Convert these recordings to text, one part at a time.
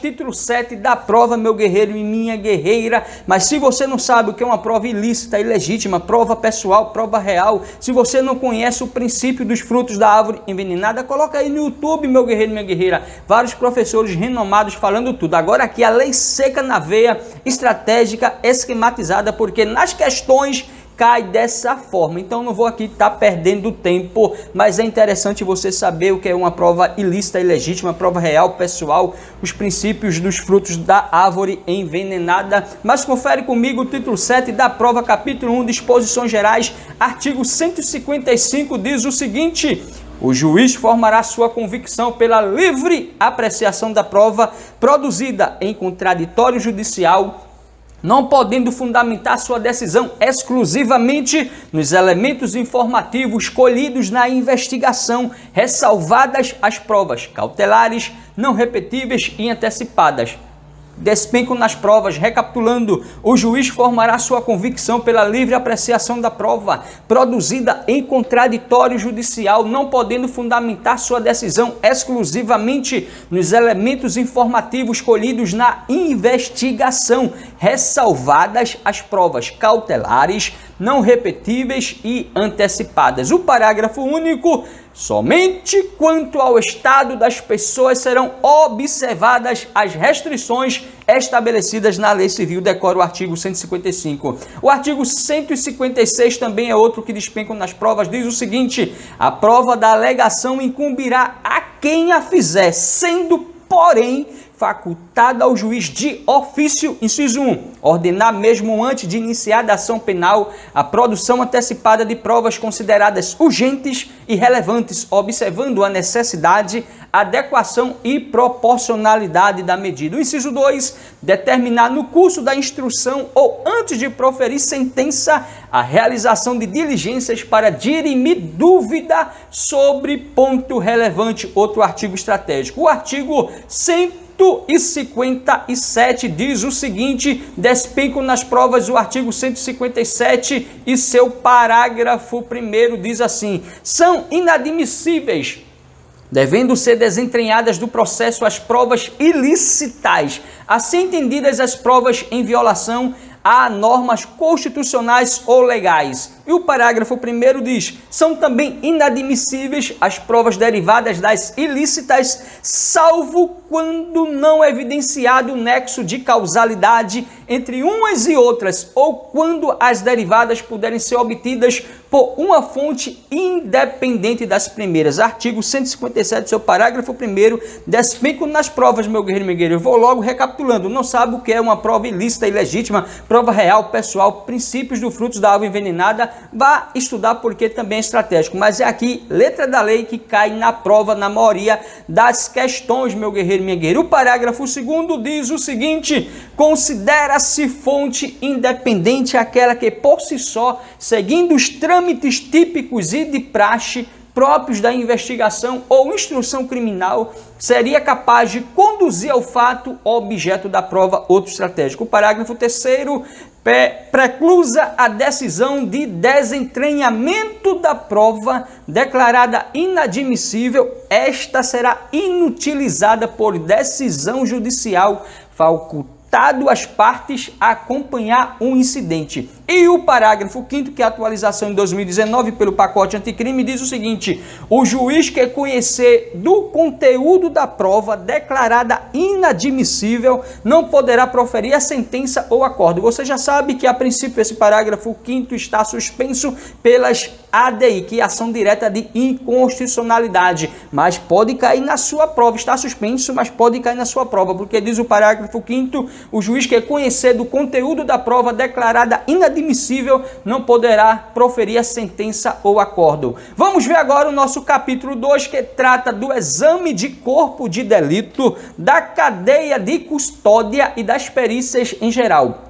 Título 7 da prova, meu guerreiro e minha guerreira. Mas se você não sabe o que é uma prova ilícita, ilegítima, prova pessoal, prova real, se você não conhece o princípio dos frutos da árvore envenenada, coloca aí no YouTube, meu guerreiro e minha guerreira. Vários professores renomados falando tudo. Agora aqui a lei seca na veia, estratégica, esquematizada, porque nas questões cai dessa forma. Então não vou aqui estar perdendo tempo, mas é interessante você saber o que é uma prova ilícita, ilegítima, prova real, pessoal, os princípios dos frutos da árvore envenenada. Mas confere comigo o título 7 da prova, capítulo 1, disposições gerais, artigo 155, diz o seguinte: o juiz formará sua convicção pela livre apreciação da prova produzida em contraditório judicial, não podendo fundamentar sua decisão exclusivamente nos elementos informativos colhidos na investigação, ressalvadas as provas cautelares, não repetíveis e antecipadas. Despenco nas provas. Recapitulando, o juiz formará sua convicção pela livre apreciação da prova produzida em contraditório judicial, não podendo fundamentar sua decisão exclusivamente nos elementos informativos colhidos na investigação, ressalvadas as provas cautelares, não repetíveis e antecipadas. O parágrafo único: somente quanto ao estado das pessoas serão observadas as restrições estabelecidas na Lei Civil. Decora o artigo 155. O artigo 156 também é outro que despenca nas provas. Diz o seguinte: a prova da alegação incumbirá a quem a fizer, sendo, porém, facultada ao juiz de ofício, inciso 1, ordenar mesmo antes de iniciar a ação penal a produção antecipada de provas consideradas urgentes e relevantes, observando a necessidade, adequação e proporcionalidade da medida. O inciso 2, determinar no curso da instrução ou antes de proferir sentença a realização de diligências para dirimir dúvida sobre ponto relevante. Outro artigo estratégico. O artigo 157 diz o seguinte: despenco nas provas. O artigo 157 e seu parágrafo 1º diz assim: são inadmissíveis, devendo ser desentranhadas do processo as provas ilícitas, assim entendidas as provas em violação a normas constitucionais ou legais. E o parágrafo 1º diz: são também inadmissíveis as provas derivadas das ilícitas, salvo quando não evidenciado o nexo de causalidade entre umas e outras, ou quando as derivadas puderem ser obtidas por uma fonte independente das primeiras. Artigo 157, seu parágrafo 1º, despenco nas provas, meu guerreiro e minha guerreira. Eu vou logo recapitulando. Não sabe o que é uma prova ilícita, ilegítima, prova real, pessoal, princípios do frutos da árvore envenenada, vá estudar porque também é estratégico. Mas é aqui, letra da lei, que cai na prova, na maioria das questões, meu guerreiro e minha guerreira. O parágrafo 2º diz o seguinte: considera-se fonte independente aquela que por si só, seguindo os trâmites típicos e de praxe próprios da investigação ou instrução criminal, seria capaz de conduzir ao fato objeto da prova. Outro estratégico. O parágrafo 3º preclusa a decisão de desentranhamento da prova declarada inadmissível. Esta será inutilizada por decisão judicial facultativa às partes a acompanhar um incidente. E o parágrafo 5º, que é a atualização em 2019 pelo pacote anticrime, diz o seguinte: o juiz que conhecer do conteúdo da prova declarada inadmissível não poderá proferir a sentença ou acordo. Você já sabe que a princípio esse parágrafo 5º está suspenso pelas ADI, que é ação direta de inconstitucionalidade, mas pode cair na sua prova. Está suspenso, mas pode cair na sua prova, porque diz o parágrafo 5º: o juiz que conhecer do conteúdo da prova declarada inadmissível não poderá proferir a sentença ou acordo. Vamos ver agora o nosso capítulo 2, que trata do exame de corpo de delito, da cadeia de custódia e das perícias em geral.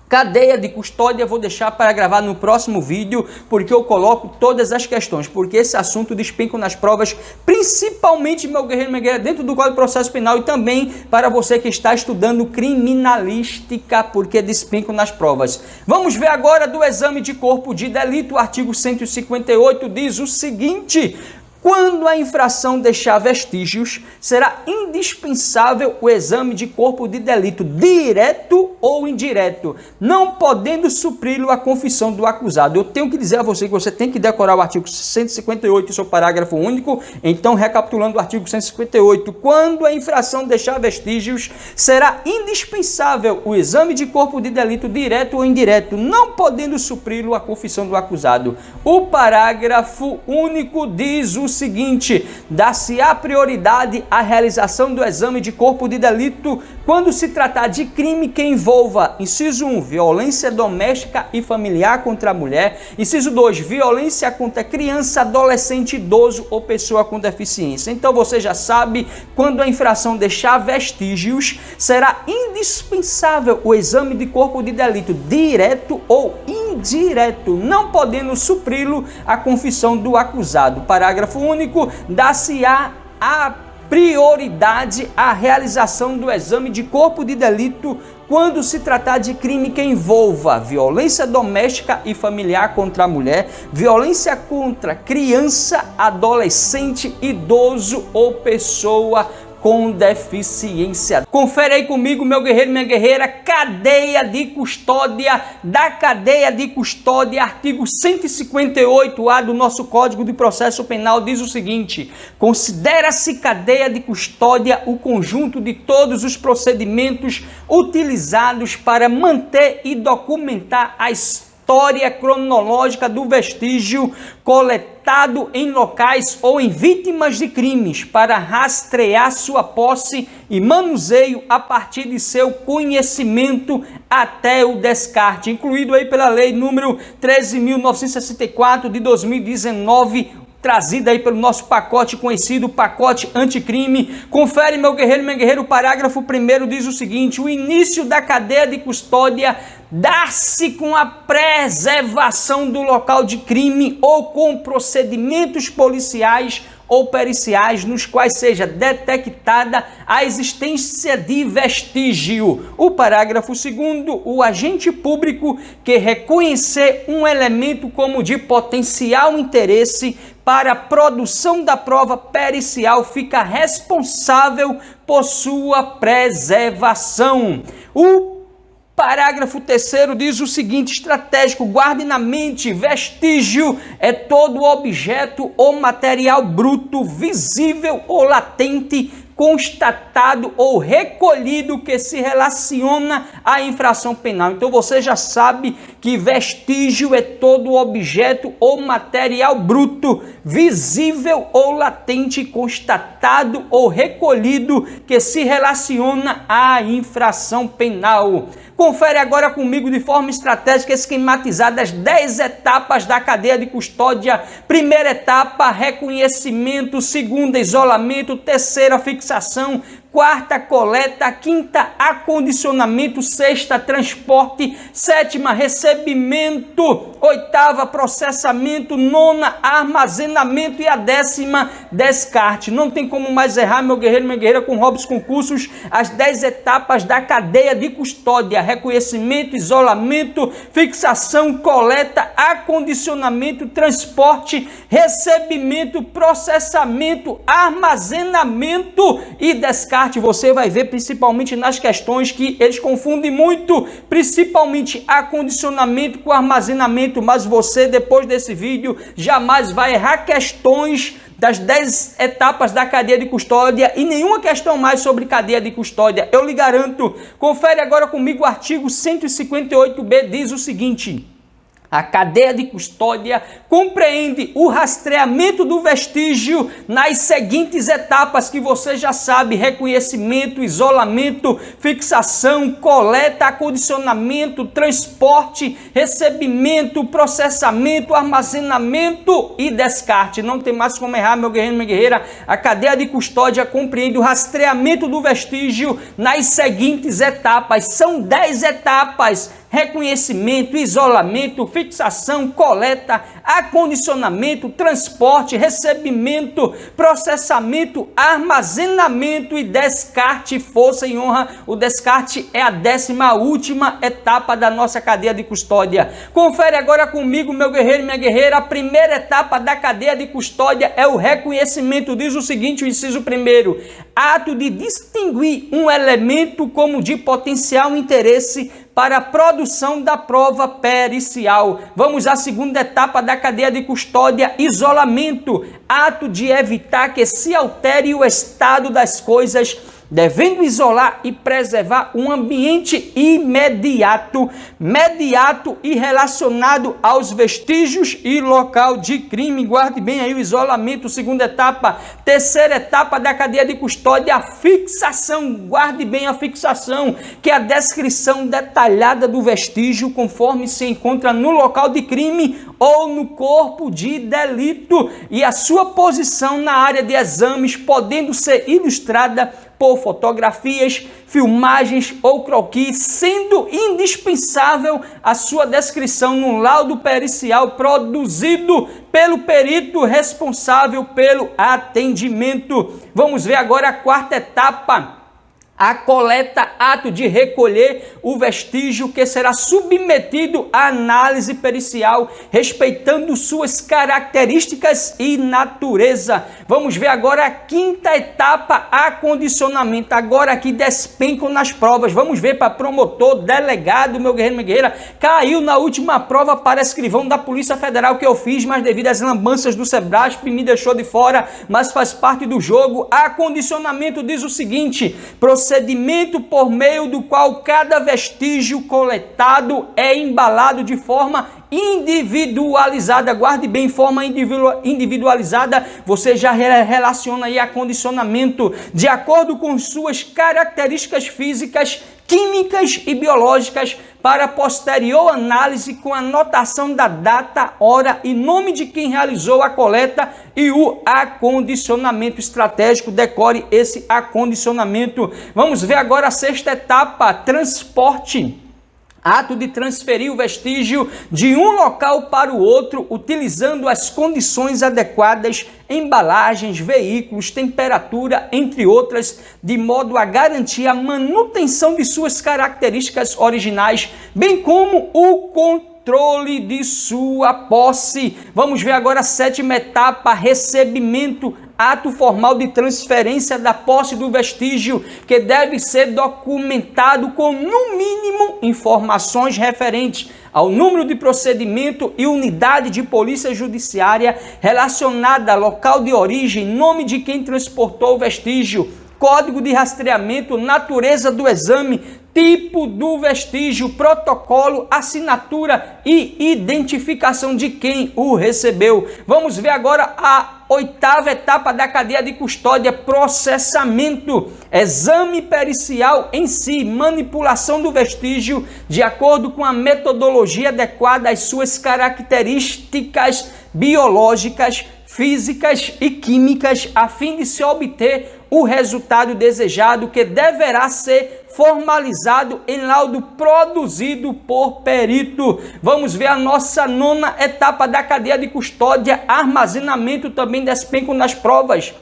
Cadeia de custódia eu vou deixar para gravar no próximo vídeo, porque eu coloco todas as questões, porque esse assunto despenca nas provas, principalmente, meu guerreiro e minha guerreira, dentro do Código de Processo Penal, e também para você que está estudando criminalística, porque despenca nas provas. Vamos ver agora do exame de corpo de delito. O artigo 158 diz o seguinte: Quando a infração deixar vestígios, será indispensável o exame de corpo de delito, direto ou indireto, não podendo supri-lo a confissão do acusado. Eu tenho que dizer a você que você tem que decorar o artigo 158, seu parágrafo único. Então, recapitulando o artigo 158, quando a infração deixar vestígios, será indispensável o exame de corpo de delito, direto ou indireto, não podendo supri-lo a confissão do acusado. O parágrafo único diz o seguinte: dá-se-á prioridade à realização do exame de corpo de delito quando se tratar de crime que envolva, inciso 1, violência doméstica e familiar contra a mulher, inciso 2, violência contra criança, adolescente, idoso ou pessoa com deficiência. Então você já sabe, quando a infração deixar vestígios, será indispensável o exame de corpo de delito, direto ou indireto, não podendo supri-lo a confissão do acusado. Parágrafo único, dá-se-á a prioridade à realização do exame de corpo de delito quando se tratar de crime que envolva violência doméstica e familiar contra a mulher, violência contra criança, adolescente, idoso ou pessoa com deficiência. Confere aí comigo, meu guerreiro e minha guerreira, cadeia de custódia, da cadeia de custódia, artigo 158A do nosso Código de Processo Penal diz o seguinte: considera-se cadeia de custódia o conjunto de todos os procedimentos utilizados para manter e documentar a história cronológica do vestígio coletado em locais ou em vítimas de crimes para rastrear sua posse e manuseio a partir de seu conhecimento até o descarte, incluído aí pela lei número 13.964 de 2019, trazida aí pelo nosso pacote conhecido, pacote anticrime. Confere, meu guerreiro e minha guerreira, o parágrafo 1º diz o seguinte: o início da cadeia de custódia dá-se com a preservação do local de crime ou com procedimentos policiais ou periciais nos quais seja detectada a existência de vestígio. O parágrafo 2º, o agente público que reconhecer um elemento como de potencial interesse para a produção da prova pericial fica responsável por sua preservação. O parágrafo 3º diz o seguinte: estratégico, guarde na mente, vestígio é todo objeto ou material bruto, visível ou latente, constatado ou recolhido que se relaciona à infração penal. Então você já sabe que vestígio é todo objeto ou material bruto, visível ou latente, constatado ou recolhido que se relaciona à infração penal. Confere agora comigo de forma estratégica esquematizada as 10 etapas da cadeia de custódia. Primeira etapa, reconhecimento. Segunda, isolamento. Terceira, fixação. Quarta, coleta. Quinta, acondicionamento. Sexta, transporte. Sétima, recebimento. Oitava, processamento. Nona, armazenamento. E a 10ª, descarte. Não tem como mais errar, meu guerreiro e minha guerreira, com Robson Concursos, as 10 etapas da cadeia de custódia: reconhecimento, isolamento, fixação, coleta, acondicionamento, transporte, recebimento, processamento, armazenamento e descarte. Você vai ver principalmente nas questões que eles confundem muito, principalmente acondicionamento com armazenamento, mas você, depois desse vídeo, jamais vai errar questões das 10 etapas da cadeia de custódia e nenhuma questão mais sobre cadeia de custódia, eu lhe garanto. Confere agora comigo o artigo 158B, diz o seguinte: a cadeia de custódia compreende o rastreamento do vestígio nas seguintes etapas que você já sabe: reconhecimento, isolamento, fixação, coleta, acondicionamento, transporte, recebimento, processamento, armazenamento e descarte. Não tem mais como errar, meu guerreiro e minha guerreira. A cadeia de custódia compreende o rastreamento do vestígio nas seguintes etapas. São 10 etapas. reconhecimento, isolamento, fixação, coleta, acondicionamento, transporte, recebimento, processamento, armazenamento e descarte, força e honra. O descarte é a 10ª etapa da nossa cadeia de custódia. Confere agora comigo, meu guerreiro e minha guerreira. A primeira etapa da cadeia de custódia é o reconhecimento. Diz o seguinte, o inciso 1º: ato de distinguir um elemento como de potencial interesse para a produção da prova pericial. Vamos à segunda etapa da cadeia de custódia: isolamento, ato de evitar que se altere o estado das coisas, devendo isolar e preservar um ambiente imediato, mediato e relacionado aos vestígios e local de crime. Guarde bem aí o isolamento, segunda etapa. Terceira etapa da cadeia de custódia, a fixação. Guarde bem a fixação, que é a descrição detalhada do vestígio conforme se encontra no local de crime ou no corpo de delito e a sua posição na área de exames, podendo ser ilustrada por fotografias, filmagens ou croquis, sendo indispensável a sua descrição no laudo pericial produzido pelo perito responsável pelo atendimento. Vamos ver agora a quarta etapa: a coleta, ato de recolher o vestígio que será submetido à análise pericial, respeitando suas características e natureza. Vamos ver agora a quinta etapa, acondicionamento. Agora aqui despencam nas provas. Vamos ver para promotor, delegado, meu guerreiro, minha guerreira. Caiu na última prova para escrivão da Polícia Federal que eu fiz, mas devido às lambanças do Sebrasp me deixou de fora, mas faz parte do jogo. Acondicionamento diz o seguinte: procedimento por meio do qual cada vestígio coletado é embalado de forma individualizada. Guarde bem, forma individualizada, você já relaciona aí acondicionamento de acordo com suas características físicas, químicas e biológicas, para posterior análise com anotação da data, hora e nome de quem realizou a coleta e o acondicionamento estratégico. Decore esse acondicionamento. Vamos ver agora a sexta etapa, transporte. Ato de transferir o vestígio de um local para o outro, utilizando as condições adequadas, embalagens, veículos, temperatura, entre outras, de modo a garantir a manutenção de suas características originais, bem como o controle de sua posse. Vamos ver agora a sétima etapa, recebimento. Ato formal de transferência da posse do vestígio, que deve ser documentado com, no mínimo, informações referentes ao número de procedimento e unidade de polícia judiciária relacionada ao local de origem, nome de quem transportou o vestígio, código de rastreamento, natureza do exame, tipo do vestígio, protocolo, assinatura e identificação de quem o recebeu. Vamos ver agora a oitava etapa da cadeia de custódia, processamento, exame pericial em si, manipulação do vestígio de acordo com a metodologia adequada às suas características biológicas, físicas e químicas, a fim de se obter o resultado desejado, que deverá ser formalizado em laudo produzido por perito. Vamos ver a nossa nona etapa da cadeia de custódia, armazenamento, também despencam nas provas.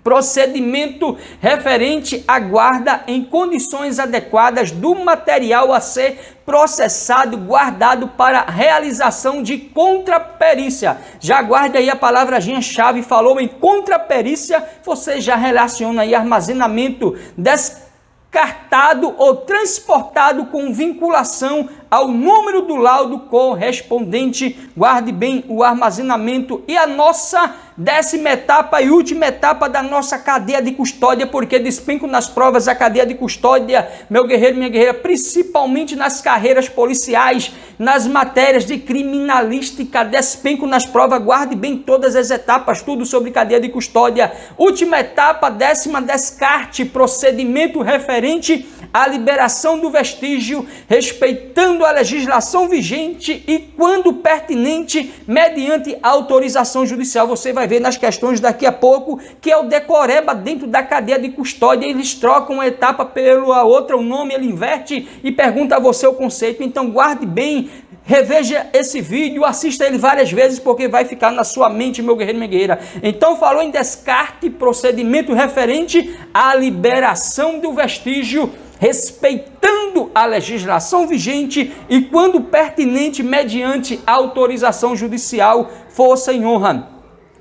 Procedimento referente à guarda em condições adequadas do material a ser processado, guardado para realização de contraperícia. Já guarde aí a palavrinha-chave, falou em contraperícia, você já relaciona aí armazenamento, descartado ou transportado com vinculação ao número do laudo correspondente. Guarde bem o armazenamento. E a nossa décima etapa e última etapa da nossa cadeia de custódia, porque despenco nas provas a cadeia de custódia, meu guerreiro, minha guerreira, principalmente nas carreiras policiais, nas matérias de criminalística, despenco nas provas. Guarde bem todas as etapas, tudo sobre cadeia de custódia. Última etapa, décima, descarte, procedimento referente a liberação do vestígio, respeitando a legislação vigente e, quando pertinente, mediante autorização judicial. Você vai ver nas questões daqui a pouco que é o decoreba dentro da cadeia de custódia, eles trocam uma etapa pela outra, o nome ele inverte e pergunta a você o conceito. Então guarde bem, reveja esse vídeo, assista ele várias vezes, porque vai ficar na sua mente, meu guerreiro, minha guerreira. Então falou em descarte, procedimento referente à liberação do vestígio, respeitando a legislação vigente e, quando pertinente, mediante autorização judicial, força em honra.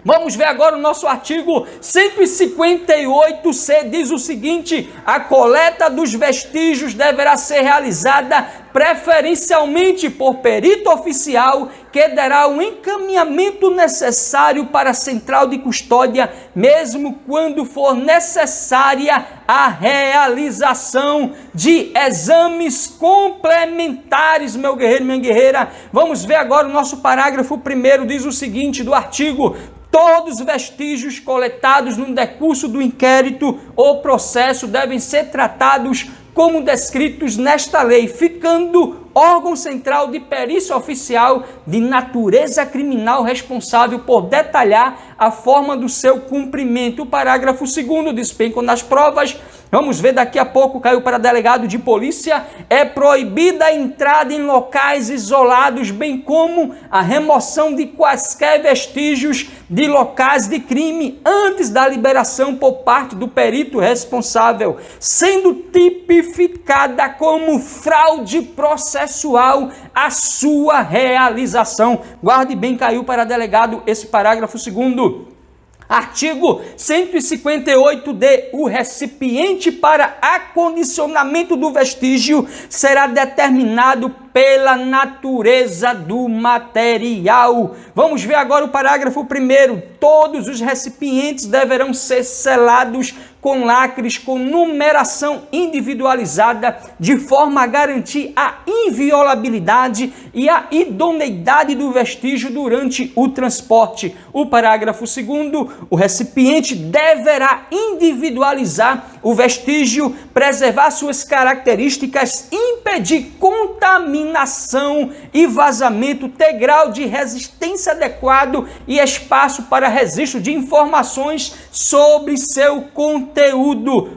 Vamos ver agora o nosso artigo 158C, diz o seguinte: a coleta dos vestígios deverá ser realizada preferencialmente por perito oficial, que dará o encaminhamento necessário para a central de custódia, mesmo quando for necessária a realização de exames complementares, meu guerreiro, minha guerreira. Vamos ver agora o nosso parágrafo 1º, diz o seguinte do artigo: todos os vestígios coletados no decurso do inquérito ou processo devem ser tratados como descritos nesta lei, ficando órgão central de perícia oficial de natureza criminal responsável por detalhar a forma do seu cumprimento. O parágrafo 2º despenca nas provas. Vamos ver daqui a pouco, caiu para delegado de polícia. É proibida a entrada em locais isolados, bem como a remoção de quaisquer vestígios de locais de crime antes da liberação por parte do perito responsável, sendo tipificada como fraude processual a sua realização. Guarde bem, caiu para delegado esse parágrafo 2º. Artigo 158D. O recipiente para acondicionamento do vestígio será determinado pela natureza do material. Vamos ver agora o parágrafo 1º. Todos os recipientes deverão ser selados com lacres com numeração individualizada, de forma a garantir a inviolabilidade e a idoneidade do vestígio durante o transporte. O parágrafo 2º, o recipiente deverá individualizar o vestígio, preservar suas características, impedir contaminação e vazamento, ter grau de resistência adequado e espaço para registro de informações sobre seu conteúdo.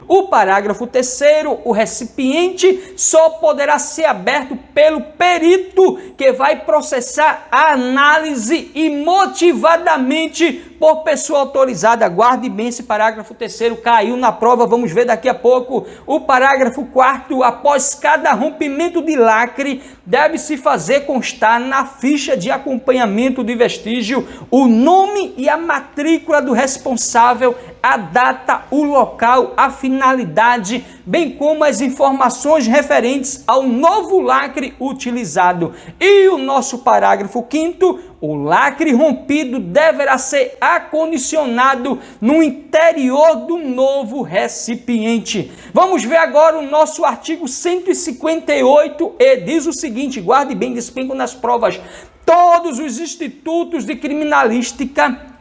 O parágrafo 3º, o recipiente só poderá ser aberto pelo perito que vai processar a análise e motivadamente por pessoa autorizada. Guarde bem esse parágrafo 3º, caiu na prova, vamos ver daqui a pouco. O parágrafo 4º, após cada rompimento de lacre, deve-se fazer constar na ficha de acompanhamento de vestígio o nome e a matrícula do responsável, a data, o local, a finalidade, bem como as informações referentes ao novo lacre utilizado. E o nosso parágrafo 5º, o lacre rompido deverá ser acondicionado no interior do novo recipiente. Vamos ver agora o nosso artigo 158 e diz o seguinte, guarde bem, despenco nas provas: todos os institutos de criminalística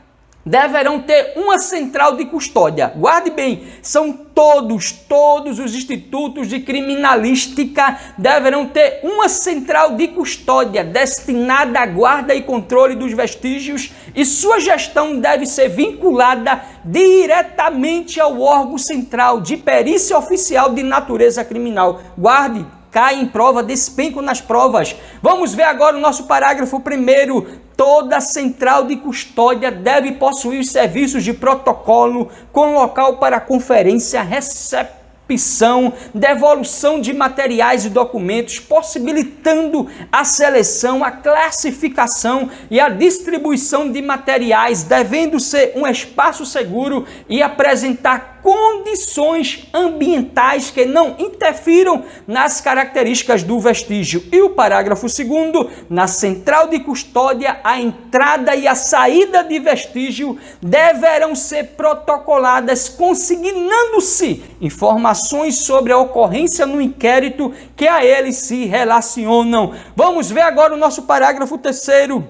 deverão ter uma central de custódia. Guarde bem, são todos os institutos de criminalística deverão ter uma central de custódia destinada à guarda e controle dos vestígios, e sua gestão deve ser vinculada diretamente ao órgão central de perícia oficial de natureza criminal. Guarde, cai em prova, despenco nas provas. Vamos ver agora o nosso parágrafo 1º. Toda central de custódia deve possuir serviços de protocolo com local para conferência, recepção, devolução de materiais e documentos, possibilitando a seleção, a classificação e a distribuição de materiais, devendo ser um espaço seguro e apresentar condições ambientais que não interfiram nas características do vestígio. E o parágrafo 2º, na central de custódia, a entrada e a saída de vestígio deverão ser protocoladas, consignando-se informações sobre a ocorrência no inquérito que a eles se relacionam. Vamos ver agora o nosso parágrafo 3º.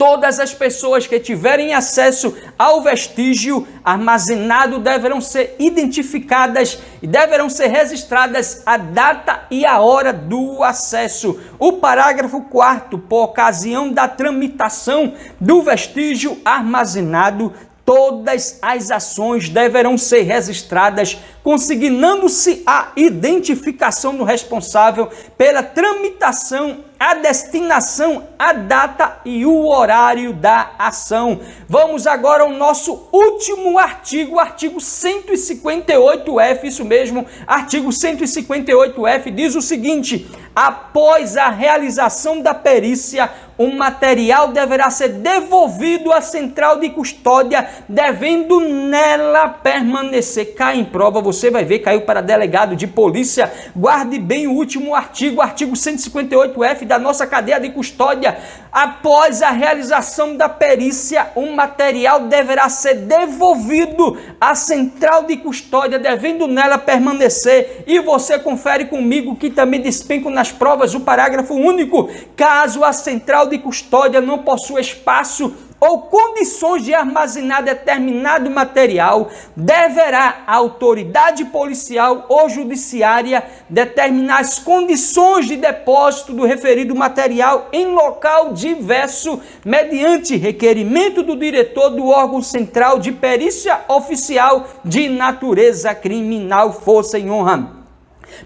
Todas as pessoas que tiverem acesso ao vestígio armazenado deverão ser identificadas e deverão ser registradas a data e a hora do acesso. O parágrafo 4º, por ocasião da tramitação do vestígio armazenado, todas as ações deverão ser registradas, consignando-se a identificação do responsável pela tramitação, a destinação, a data e o horário da ação. Vamos agora ao nosso último artigo, artigo 158F, isso mesmo, artigo 158F diz o seguinte: após a realização da perícia, o material deverá ser devolvido à central de custódia, devendo nela permanecer. Cai em prova, você vai ver, caiu para delegado de polícia. Guarde bem o último artigo, artigo 158F da nossa cadeia de custódia. Após a realização da perícia, o material deverá ser devolvido à central de custódia, devendo nela permanecer. E você confere comigo que também despenco nas provas o parágrafo único. Caso a central de custódia não possua espaço ou condições de armazenar determinado material, deverá a autoridade policial ou judiciária determinar as condições de depósito do referido material em local diverso, mediante requerimento do diretor do órgão central de perícia oficial de natureza criminal, força e honra.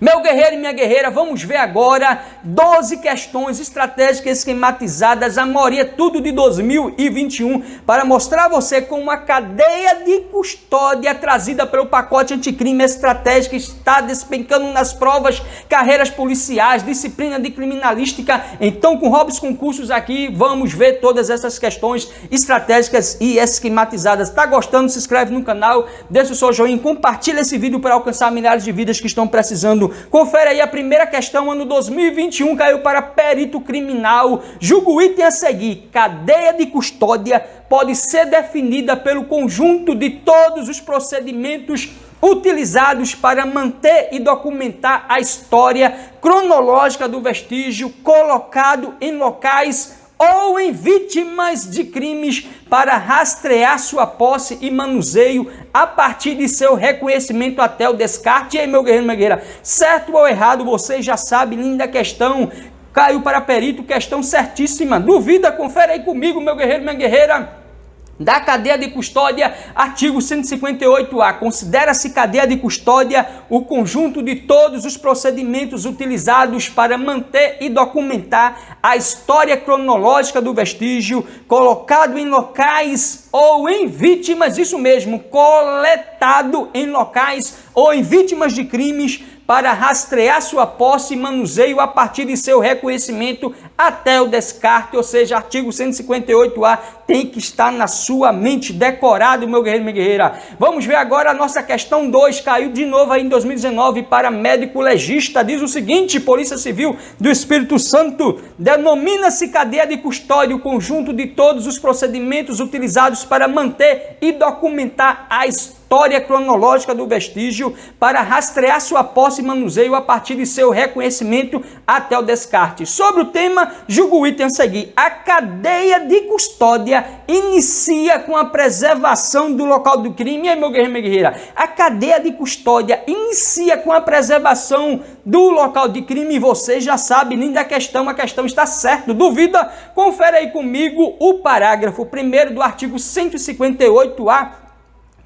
Meu guerreiro e minha guerreira, vamos ver agora 12 questões estratégicas esquematizadas, a maioria tudo de 2021, para mostrar a você como uma cadeia de custódia trazida pelo pacote anticrime estratégico está despencando nas provas, carreiras policiais, disciplina de criminalística. Então, com Robson Concursos aqui, vamos ver todas essas questões estratégicas e esquematizadas. Tá gostando? Se inscreve no canal, deixa o seu joinha, compartilha esse vídeo para alcançar milhares de vidas que estão precisando. Confere aí a primeira questão, ano 2021, caiu para perito criminal. Julga o item a seguir: cadeia de custódia pode ser definida pelo conjunto de todos os procedimentos utilizados para manter e documentar a história cronológica do vestígio colocado em locais ou em vítimas de crimes para rastrear sua posse e manuseio a partir de seu reconhecimento até o descarte. E aí, meu guerreiro, minha guerreira, certo ou errado, você já sabe, linda questão, caiu para perito, questão certíssima. Duvida? Confere aí comigo, meu guerreiro, minha guerreira. Da cadeia de custódia, artigo 158A, considera-se cadeia de custódia o conjunto de todos os procedimentos utilizados para manter e documentar a história cronológica do vestígio, colocado em locais ou em vítimas, isso mesmo, coletado em locais ou em vítimas de crimes, para rastrear sua posse e manuseio a partir de seu reconhecimento até o descarte. Ou seja, artigo 158A tem que estar na sua mente, decorado, meu guerreiro e minha guerreira. Vamos ver agora a nossa questão 2, caiu de novo aí em 2019 para médico legista. Diz o seguinte: Polícia Civil do Espírito Santo, denomina-se cadeia de custódia o conjunto de todos os procedimentos utilizados para manter e documentar a história cronológica do vestígio, para rastrear sua posse e manuseio a partir de seu reconhecimento até o descarte. Sobre o tema, julgo o item a seguir: a cadeia de custódia inicia com a preservação do local do crime. E aí, meu guerreiro, minha guerreira, a cadeia de custódia inicia com a preservação do local de crime. Você já sabe, linda questão, a questão está certa. Duvida? Confere aí comigo o parágrafo 1º do artigo 158A,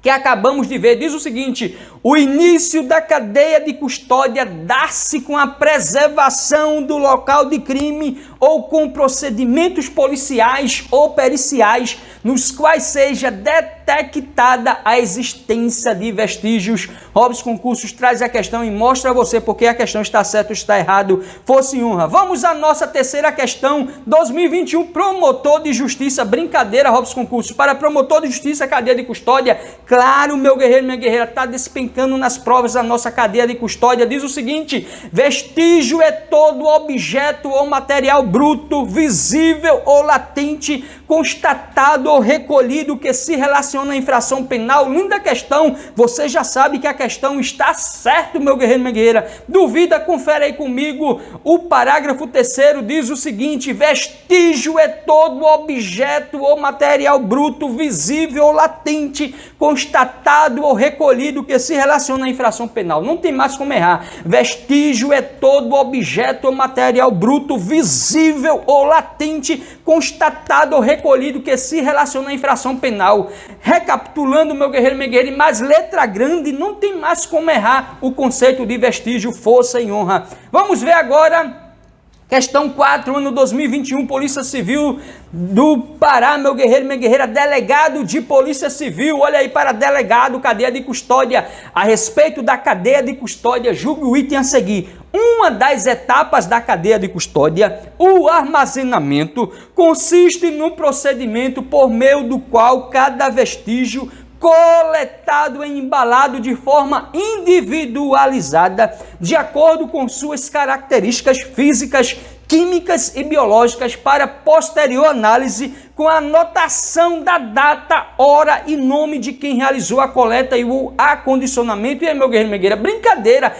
que acabamos de ver. Diz o seguinte: o início da cadeia de custódia dá-se com a preservação do local de crime ou com procedimentos policiais ou periciais nos quais seja detectada a existência de vestígios. Robson Concursos traz a questão e mostra a você porque a questão está certa ou está errado. Força e honra. Vamos à nossa terceira questão, 2021, promotor de justiça. Brincadeira, Robson Concursos. Para promotor de justiça, cadeia de custódia, claro, meu guerreiro, minha guerreira, está despencando despencando nas provas da nossa cadeia de custódia, diz o seguinte: vestígio é todo objeto ou material bruto, visível ou latente, constatado ou recolhido que se relaciona à infração penal. Linda questão, você já sabe que a questão está certo, meu guerreiro, minha guerreira. Duvida, confere aí comigo. O parágrafo 3º diz o seguinte: vestígio é todo objeto ou material bruto, visível ou latente, constatado ou recolhido que se relaciona à infração penal. Não tem mais como errar. Vestígio é todo objeto ou material bruto, visível ou latente, constatado ou recolhido que se relaciona à infração penal. Recapitulando, meu guerreiro, minha guerreira, mais letra grande, não tem mais como errar o conceito de vestígio, força e honra. Vamos ver agora questão 4, ano 2021, Polícia Civil do Pará, meu guerreiro, minha guerreira, delegado de Polícia Civil, olha aí para delegado, cadeia de custódia. A respeito da cadeia de custódia, julgue o item a seguir. Uma das etapas da cadeia de custódia, o armazenamento, consiste no procedimento por meio do qual cada vestígio coletado e embalado de forma individualizada, de acordo com suas características físicas, químicas e biológicas, para posterior análise com a anotação da data, hora e nome de quem realizou a coleta e o acondicionamento. E aí, meu guerreiro, minha guerreira, brincadeira.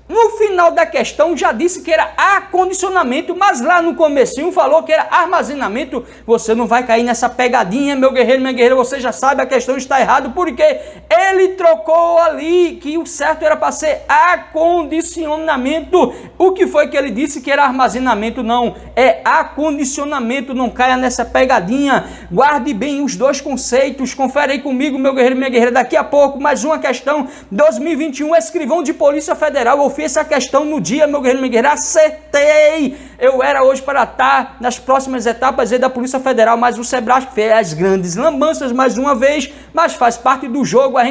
No final da questão já disse que era acondicionamento, mas lá no comecinho falou que era armazenamento. Você não vai cair nessa pegadinha, meu guerreiro, minha guerreira, você já sabe, a questão está errada, porque ele trocou ali que o certo era para ser acondicionamento. O que foi que ele disse que era armazenamento? Não, é acondicionamento, não caia nessa pegadinha. Guarde bem os dois conceitos, confere aí comigo, meu guerreiro, minha guerreira, daqui a pouco mais uma questão, 2021, escrivão de Polícia Federal. Eu fiz essa questão no dia, meu guerreiro, minha guerreira, acertei. Eu era hoje para estar nas próximas etapas aí da Polícia Federal, mas o Sebrasp fez as grandes lambanças mais uma vez, mas faz parte do jogo. A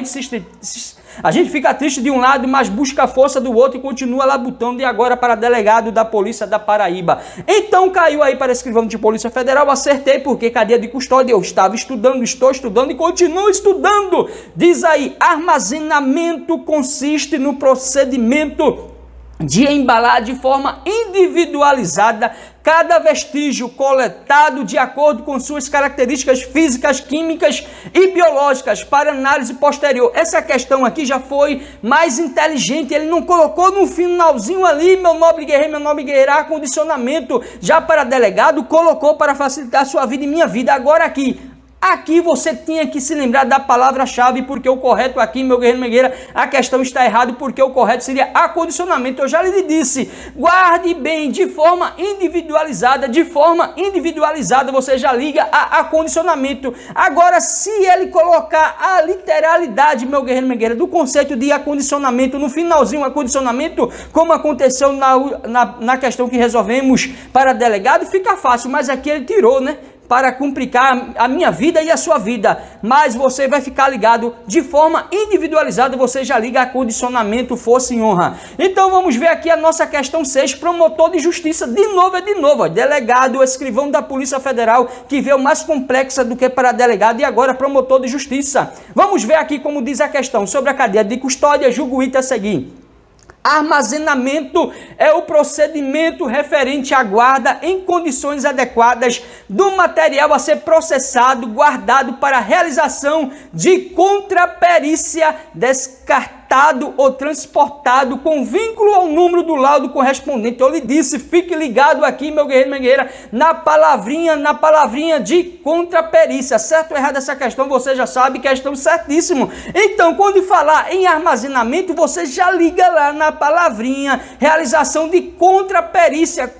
gente fica triste de um lado, mas busca a força do outro e continua labutando, e agora para delegado da Polícia da Paraíba. Então caiu aí para escrivão de Polícia Federal, acertei, porque cadeia de custódia eu estava estudando, estou estudando e continuo estudando. Diz aí, armazenamento consiste no procedimento de embalar de forma individualizada cada vestígio coletado de acordo com suas características físicas, químicas e biológicas para análise posterior. Essa questão aqui já foi mais inteligente, ele não colocou no finalzinho ali, meu nobre guerreiro, meu nobre guerreira, acondicionamento. Já para delegado, colocou para facilitar a sua vida e minha vida. Agora Aqui você tinha que se lembrar da palavra-chave, porque o correto aqui, meu guerreiro, minha guerreira, a questão está errada, porque o correto seria acondicionamento. Eu já lhe disse, guarde bem, de forma individualizada, você já liga a acondicionamento. Agora, se ele colocar a literalidade, meu guerreiro, minha guerreira, do conceito de acondicionamento, no finalzinho, acondicionamento, como aconteceu na questão que resolvemos para delegado, fica fácil, mas aqui ele tirou, né? Para complicar a minha vida e a sua vida, mas você vai ficar ligado de forma individualizada, você já liga acondicionamento, força e honra. Então vamos ver aqui a nossa questão 6, promotor de justiça, de novo, delegado, escrivão da Polícia Federal, que veio mais complexa do que para delegado, e agora promotor de justiça. Vamos ver aqui como diz a questão sobre a cadeia de custódia, julgo o item a seguir. Armazenamento é o procedimento referente à guarda em condições adequadas do material a ser processado, guardado para realização de contraperícia, descartado ou transportado com vínculo ao número do laudo correspondente. Eu lhe disse, fique ligado aqui, meu guerreiro, minha guerreira, na palavrinha de contraperícia. Certo ou errado essa questão, você já sabe, questão certíssimo. Então, quando falar em armazenamento, você já liga lá na palavrinha, realização de contraperícia,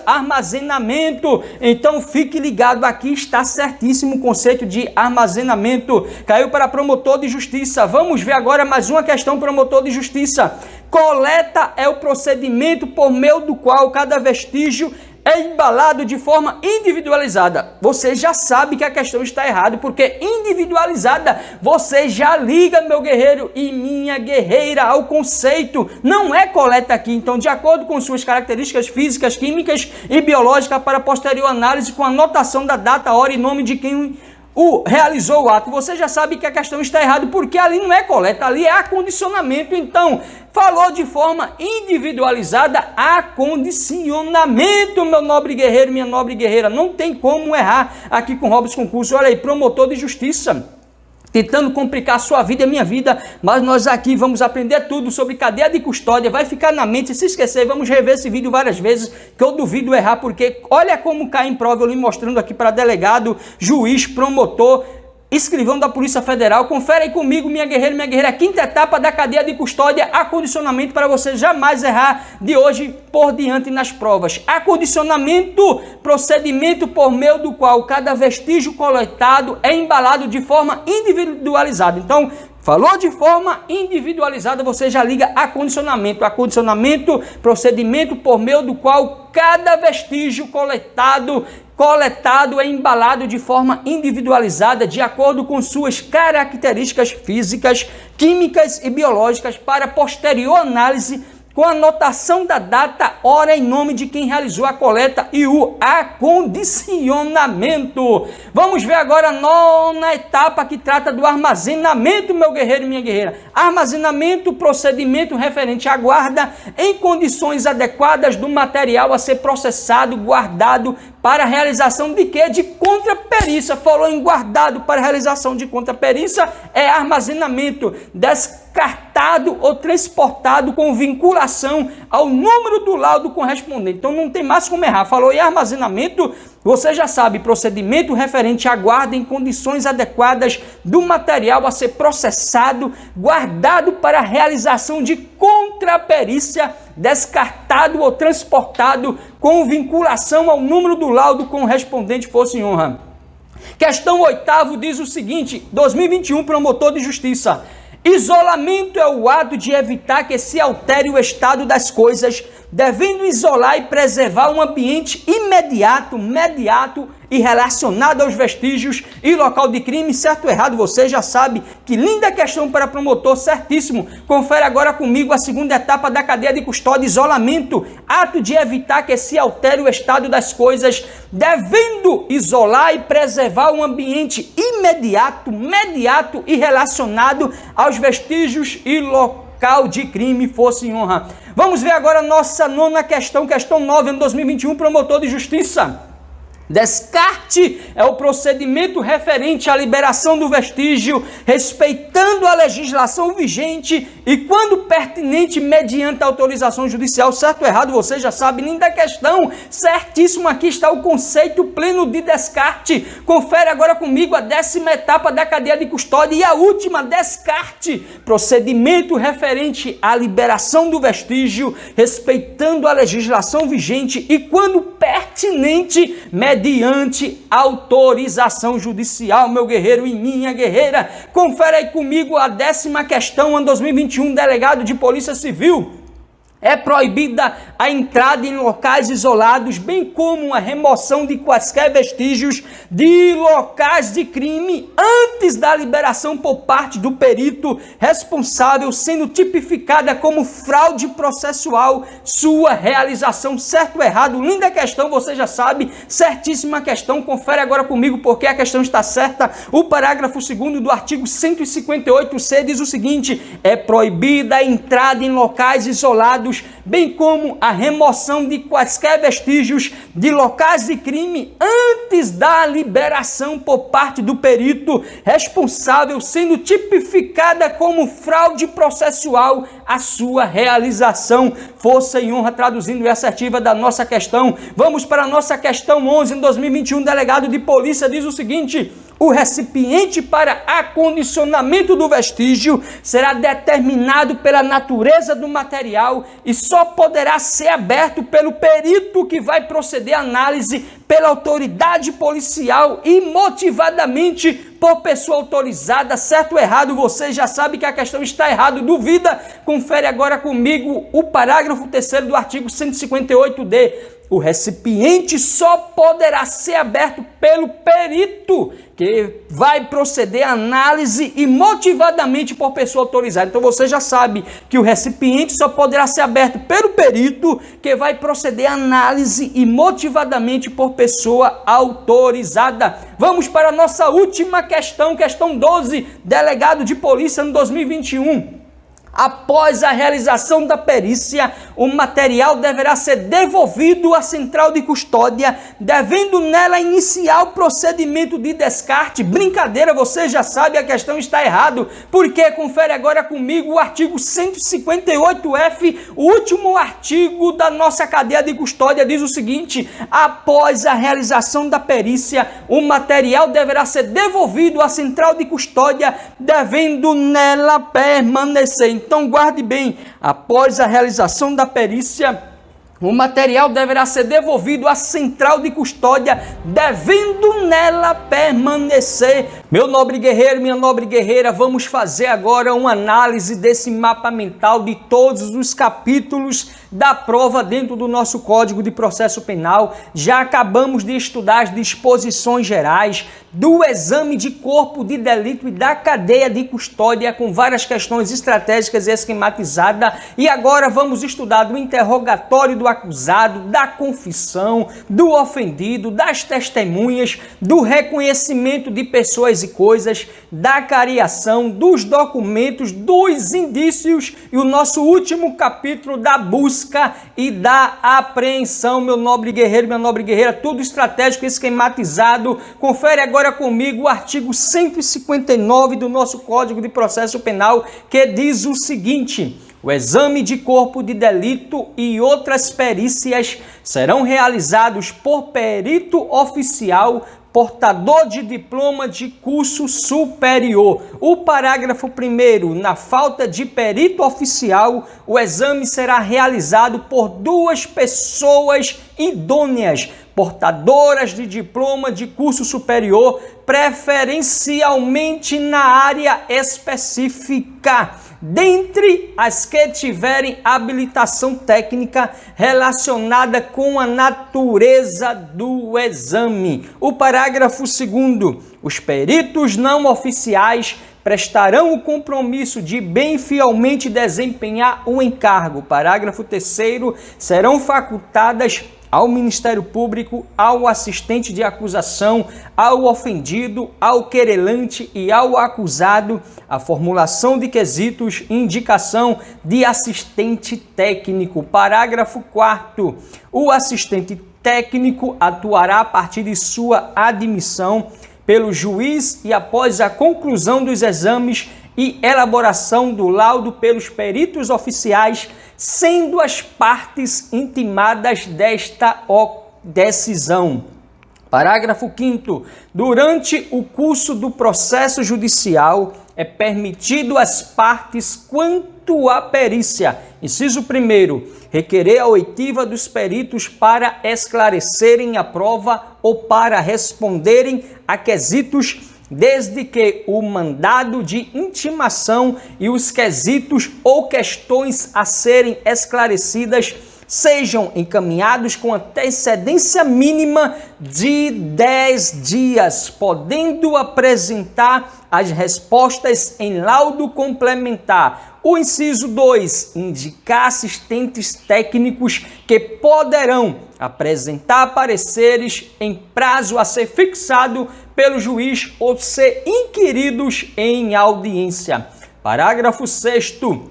armazenamento. Então, fique ligado aqui, está certíssimo o conceito de armazenamento. Caiu para promotor de justiça. Vamos ver agora mais uma questão, promotor de justiça. Coleta é o procedimento por meio do qual cada vestígio é embalado de forma individualizada. Você já sabe que a questão está errada, porque individualizada, você já liga, meu guerreiro e minha guerreira, ao conceito. Não é coleta aqui. Então, de acordo com suas características físicas, químicas e biológicas, para posterior análise com anotação da data, hora e nome de quem realizou o ato, você já sabe que a questão está errada, porque ali não é coleta, ali é acondicionamento. Então, falou de forma individualizada, acondicionamento, meu nobre guerreiro, minha nobre guerreira. Não tem como errar aqui com Robson Concurso. Olha aí, promotor de justiça, tentando complicar a sua vida e a minha vida, mas nós aqui vamos aprender tudo sobre cadeia de custódia, vai ficar na mente, se esquecer, vamos rever esse vídeo várias vezes, que eu duvido errar, porque olha como cai em prova, eu lhe mostrando aqui para delegado, juiz, promotor, escrivão da Polícia Federal. Confere aí comigo, minha guerreira, a quinta etapa da cadeia de custódia, acondicionamento, para você jamais errar de hoje por diante nas provas. Acondicionamento, procedimento por meio do qual cada vestígio coletado é embalado de forma individualizada. Então, falou de forma individualizada, você já liga acondicionamento. Acondicionamento, procedimento por meio do qual cada vestígio coletado é embalado de forma individualizada, de acordo com suas características físicas, químicas e biológicas, para posterior análise com a anotação da data, hora e nome de quem realizou a coleta e o acondicionamento. Vamos ver agora a nona etapa, que trata do armazenamento, meu guerreiro e minha guerreira. Armazenamento, procedimento referente à guarda em condições adequadas do material a ser processado, guardado para a realização de quê? De contraperícia. Falou em guardado para a realização de contraperícia, é armazenamento. Descartado ou transportado com vinculação ao número do laudo correspondente. Então não tem mais como errar. Falou em armazenamento, você já sabe, procedimento referente à guarda em condições adequadas do material a ser processado, guardado para a realização de contraperícia, descartado ou transportado com vinculação ao número do laudo correspondente, fosse em honra. Questão 8ª diz o seguinte, 2021, promotor de justiça. Isolamento é o ato de evitar que se altere o estado das coisas, devendo isolar e preservar um ambiente imediato e relacionado aos vestígios e local de crime. Certo ou errado, você já sabe. Que linda questão para promotor, certíssimo. Confere agora comigo a segunda etapa da cadeia de custódia. Isolamento, ato de evitar que se altere o estado das coisas, devendo isolar e preservar um ambiente imediato e relacionado aos vestígios e local de crime, fosse em honra. Vamos ver agora a nossa nona questão, questão 9, ano 2021, promotor de justiça. Descarte é o procedimento referente à liberação do vestígio, respeitando a legislação vigente e, quando pertinente, mediante autorização judicial. Certo ou errado, você já sabe. Linda questão, certíssimo. Aqui está o conceito pleno de descarte. Confere agora comigo a 10ª etapa da cadeia de custódia e a última, descarte. Procedimento referente à liberação do vestígio, respeitando a legislação vigente e, quando pertinente, mediante autorização judicial, meu guerreiro e minha guerreira. Confere aí comigo a 10ª questão, ano 2021, delegado de Polícia Civil. É proibida a entrada em locais isolados, bem como a remoção de quaisquer vestígios de locais de crime antes da liberação por parte do perito responsável, sendo tipificada como fraude processual sua realização. Certo ou errado? Linda questão, você já sabe, certíssima questão. Confere agora comigo porque a questão está certa. O parágrafo 2º do artigo 158C diz o seguinte: é proibida a entrada em locais isolados, bem como a remoção de quaisquer vestígios de locais de crime antes da liberação por parte do perito responsável, sendo tipificada como fraude processual a sua realização. Força e honra, traduzindo e assertiva da nossa questão. Vamos para a nossa questão 11, em 2021, delegado de polícia diz o seguinte: o recipiente para acondicionamento do vestígio será determinado pela natureza do material e só poderá ser aberto pelo perito que vai proceder à análise pela autoridade policial e motivadamente por pessoa autorizada. Certo ou errado, você já sabe que a questão está errada. Duvida? Confere agora comigo o parágrafo 3º do artigo 158D. o recipiente só poderá ser aberto pelo perito, que vai proceder a análise e motivadamente por pessoa autorizada. Então você já sabe que o recipiente só poderá ser aberto pelo perito, que vai proceder a análise e motivadamente por pessoa autorizada. Vamos para a nossa última questão, questão 12, delegado de polícia no 2021. Após a realização da perícia, o material deverá ser devolvido à central de custódia, devendo nela iniciar o procedimento de descarte. Brincadeira, você já sabe, a questão está errada, porque confere agora comigo o artigo 158F, o último artigo da nossa cadeia de custódia, diz o seguinte: após a realização da perícia, o material deverá ser devolvido à central de custódia, devendo nela permanecer. Então guarde bem, após a realização da perícia, o material deverá ser devolvido à central de custódia, devendo nela permanecer. Meu nobre guerreiro, minha nobre guerreira, vamos fazer agora uma análise desse mapa mental de todos os capítulos da prova dentro do nosso Código de Processo Penal. Já acabamos de estudar as disposições gerais do exame de corpo de delito e da cadeia de custódia, com várias questões estratégicas e esquematizadas. E agora vamos estudar do interrogatório do acusado, da confissão, do ofendido, das testemunhas, do reconhecimento de pessoas e coisas, da cariação, dos documentos, dos indícios e o nosso último capítulo da busca e da apreensão. Meu nobre guerreiro, minha nobre guerreira, tudo estratégico e esquematizado. Confere agora comigo o artigo 159 do nosso Código de Processo Penal, que diz o seguinte: o exame de corpo de delito e outras perícias serão realizados por perito oficial portador de diploma de curso superior. O parágrafo 1º, na falta de perito oficial, o exame será realizado por 2 pessoas idôneas, portadoras de diploma de curso superior, preferencialmente na área específica, dentre as que tiverem habilitação técnica relacionada com a natureza do exame. O parágrafo 2º, os peritos não oficiais prestarão o compromisso de bem fielmente desempenhar o encargo. Parágrafo 3º, serão facultadas ao Ministério Público, ao assistente de acusação, ao ofendido, ao querelante e ao acusado a formulação de quesitos e indicação de assistente técnico. Parágrafo 4º. O assistente técnico atuará a partir de sua admissão pelo juiz e após a conclusão dos exames e elaboração do laudo pelos peritos oficiais, sendo as partes intimadas desta decisão. Parágrafo 5º. Durante o curso do processo judicial, é permitido às partes, quanto à perícia, inciso 1º, requerer a oitiva dos peritos para esclarecerem a prova ou para responderem a quesitos, desde que o mandado de intimação e os quesitos ou questões a serem esclarecidas sejam encaminhados com antecedência mínima de 10 dias, podendo apresentar as respostas em laudo complementar. O inciso 2, indicar assistentes técnicos que poderão apresentar pareceres em prazo a ser fixado pelo juiz ou ser inquiridos em audiência. Parágrafo 6º.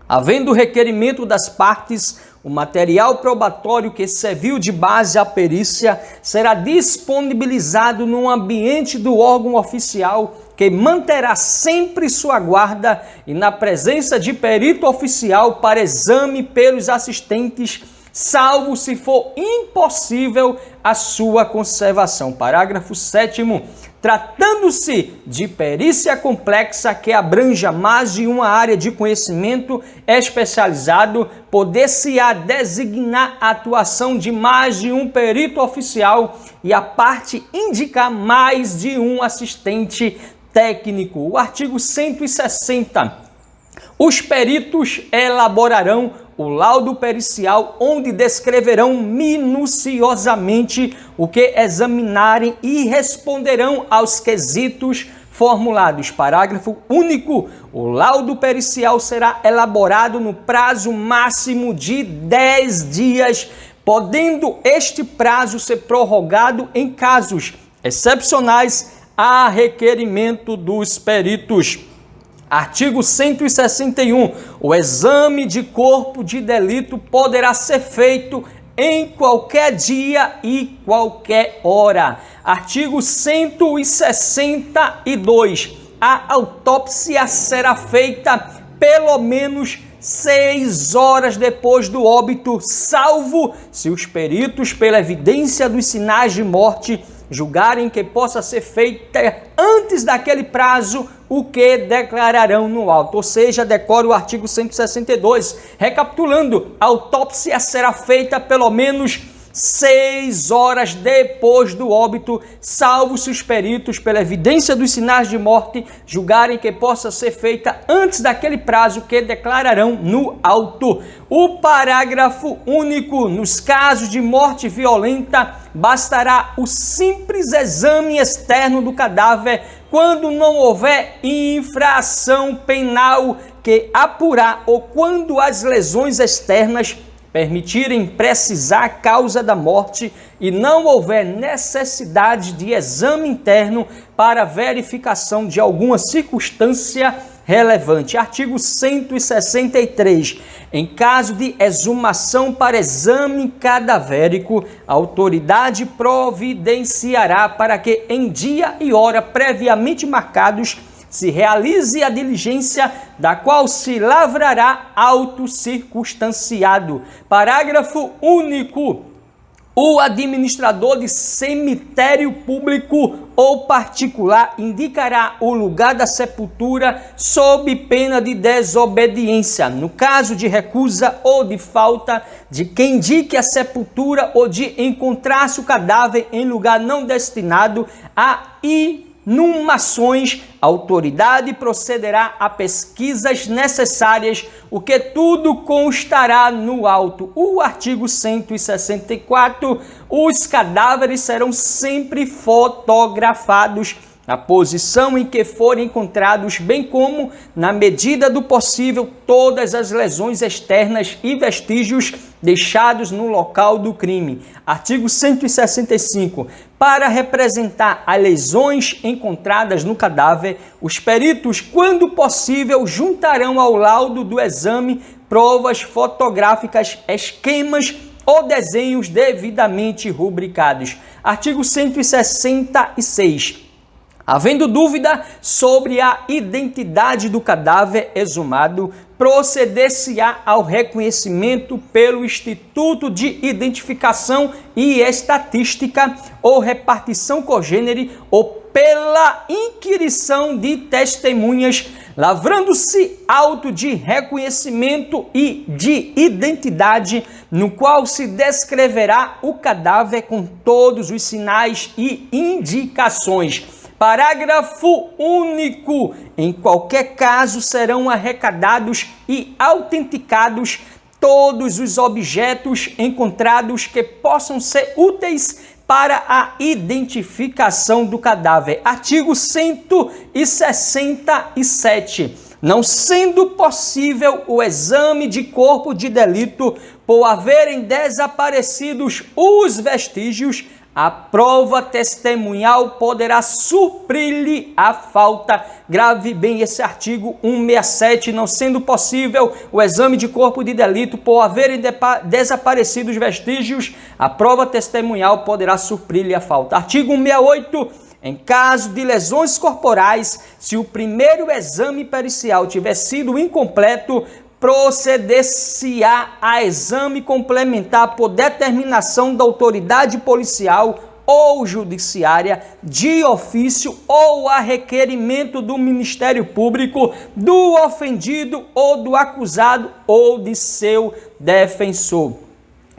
Havendo requerimento das partes, o material probatório que serviu de base à perícia será disponibilizado no ambiente do órgão oficial, que manterá sempre sua guarda e na presença de perito oficial para exame pelos assistentes, salvo se for impossível a sua conservação. Parágrafo 7º. Tratando-se de perícia complexa que abranja mais de uma área de conhecimento especializado, poder-se-á designar a atuação de mais de um perito oficial e a parte indicar mais de um assistente técnico. O artigo 160. Os peritos elaborarão o laudo pericial, onde descreverão minuciosamente o que examinarem e responderão aos quesitos formulados. Parágrafo único. O laudo pericial será elaborado no prazo máximo de 10 dias, podendo este prazo ser prorrogado em casos excepcionais a requerimento dos peritos. Artigo 161. O exame de corpo de delito poderá ser feito em qualquer dia e qualquer hora. Artigo 162. A autópsia será feita pelo menos 6 horas depois do óbito, salvo se os peritos, pela evidência dos sinais de morte, julgarem que possa ser feita antes daquele prazo, o que declararão no auto. Ou seja, decore o artigo 162. Recapitulando, a autópsia será feita pelo menos 6 horas depois do óbito, salvo se os peritos, pela evidência dos sinais de morte, julgarem que possa ser feita antes daquele prazo, que declararão no auto. O parágrafo único. Nos casos de morte violenta, bastará o simples exame externo do cadáver quando não houver infração penal que apurar, ou quando as lesões externas permitirem precisar a causa da morte e não houver necessidade de exame interno para verificação de alguma circunstância relevante. Artigo 163. Em caso de exumação para exame cadavérico, a autoridade providenciará para que em dia e hora previamente marcados se realize a diligência, da qual se lavrará auto circunstanciado. Parágrafo único. O administrador de cemitério público ou particular indicará o lugar da sepultura sob pena de desobediência. No caso de recusa ou de falta de quem indique a sepultura ou de encontrar-se o cadáver em lugar não destinado a inumações, a autoridade procederá a pesquisas necessárias, o que tudo constará no auto. O artigo 164. Os cadáveres serão sempre fotografados na posição em que forem encontrados, bem como, na medida do possível, todas as lesões externas e vestígios deixados no local do crime. Artigo 165. Para representar as lesões encontradas no cadáver, os peritos, quando possível, juntarão ao laudo do exame provas fotográficas, esquemas ou desenhos devidamente rubricados. Artigo 166. Havendo dúvida sobre a identidade do cadáver exumado, proceder-se-á ao reconhecimento pelo Instituto de Identificação e Estatística ou repartição congênere ou pela inquirição de testemunhas, lavrando-se auto de reconhecimento e de identidade, no qual se descreverá o cadáver com todos os sinais e indicações. Parágrafo único. Em qualquer caso, serão arrecadados e autenticados todos os objetos encontrados que possam ser úteis para a identificação do cadáver. Artigo 167. Não sendo possível o exame de corpo de delito por haverem desaparecidos os vestígios, a prova testemunhal poderá suprir-lhe a falta. Grave bem esse artigo 167. Não sendo possível o exame de corpo de delito por haverem desaparecido os vestígios, a prova testemunhal poderá suprir-lhe a falta. Artigo 168. Em caso de lesões corporais, se o primeiro exame pericial tiver sido incompleto, proceder-se-á a exame complementar por determinação da autoridade policial ou judiciária, de ofício ou a requerimento do Ministério Público, do ofendido ou do acusado ou de seu defensor.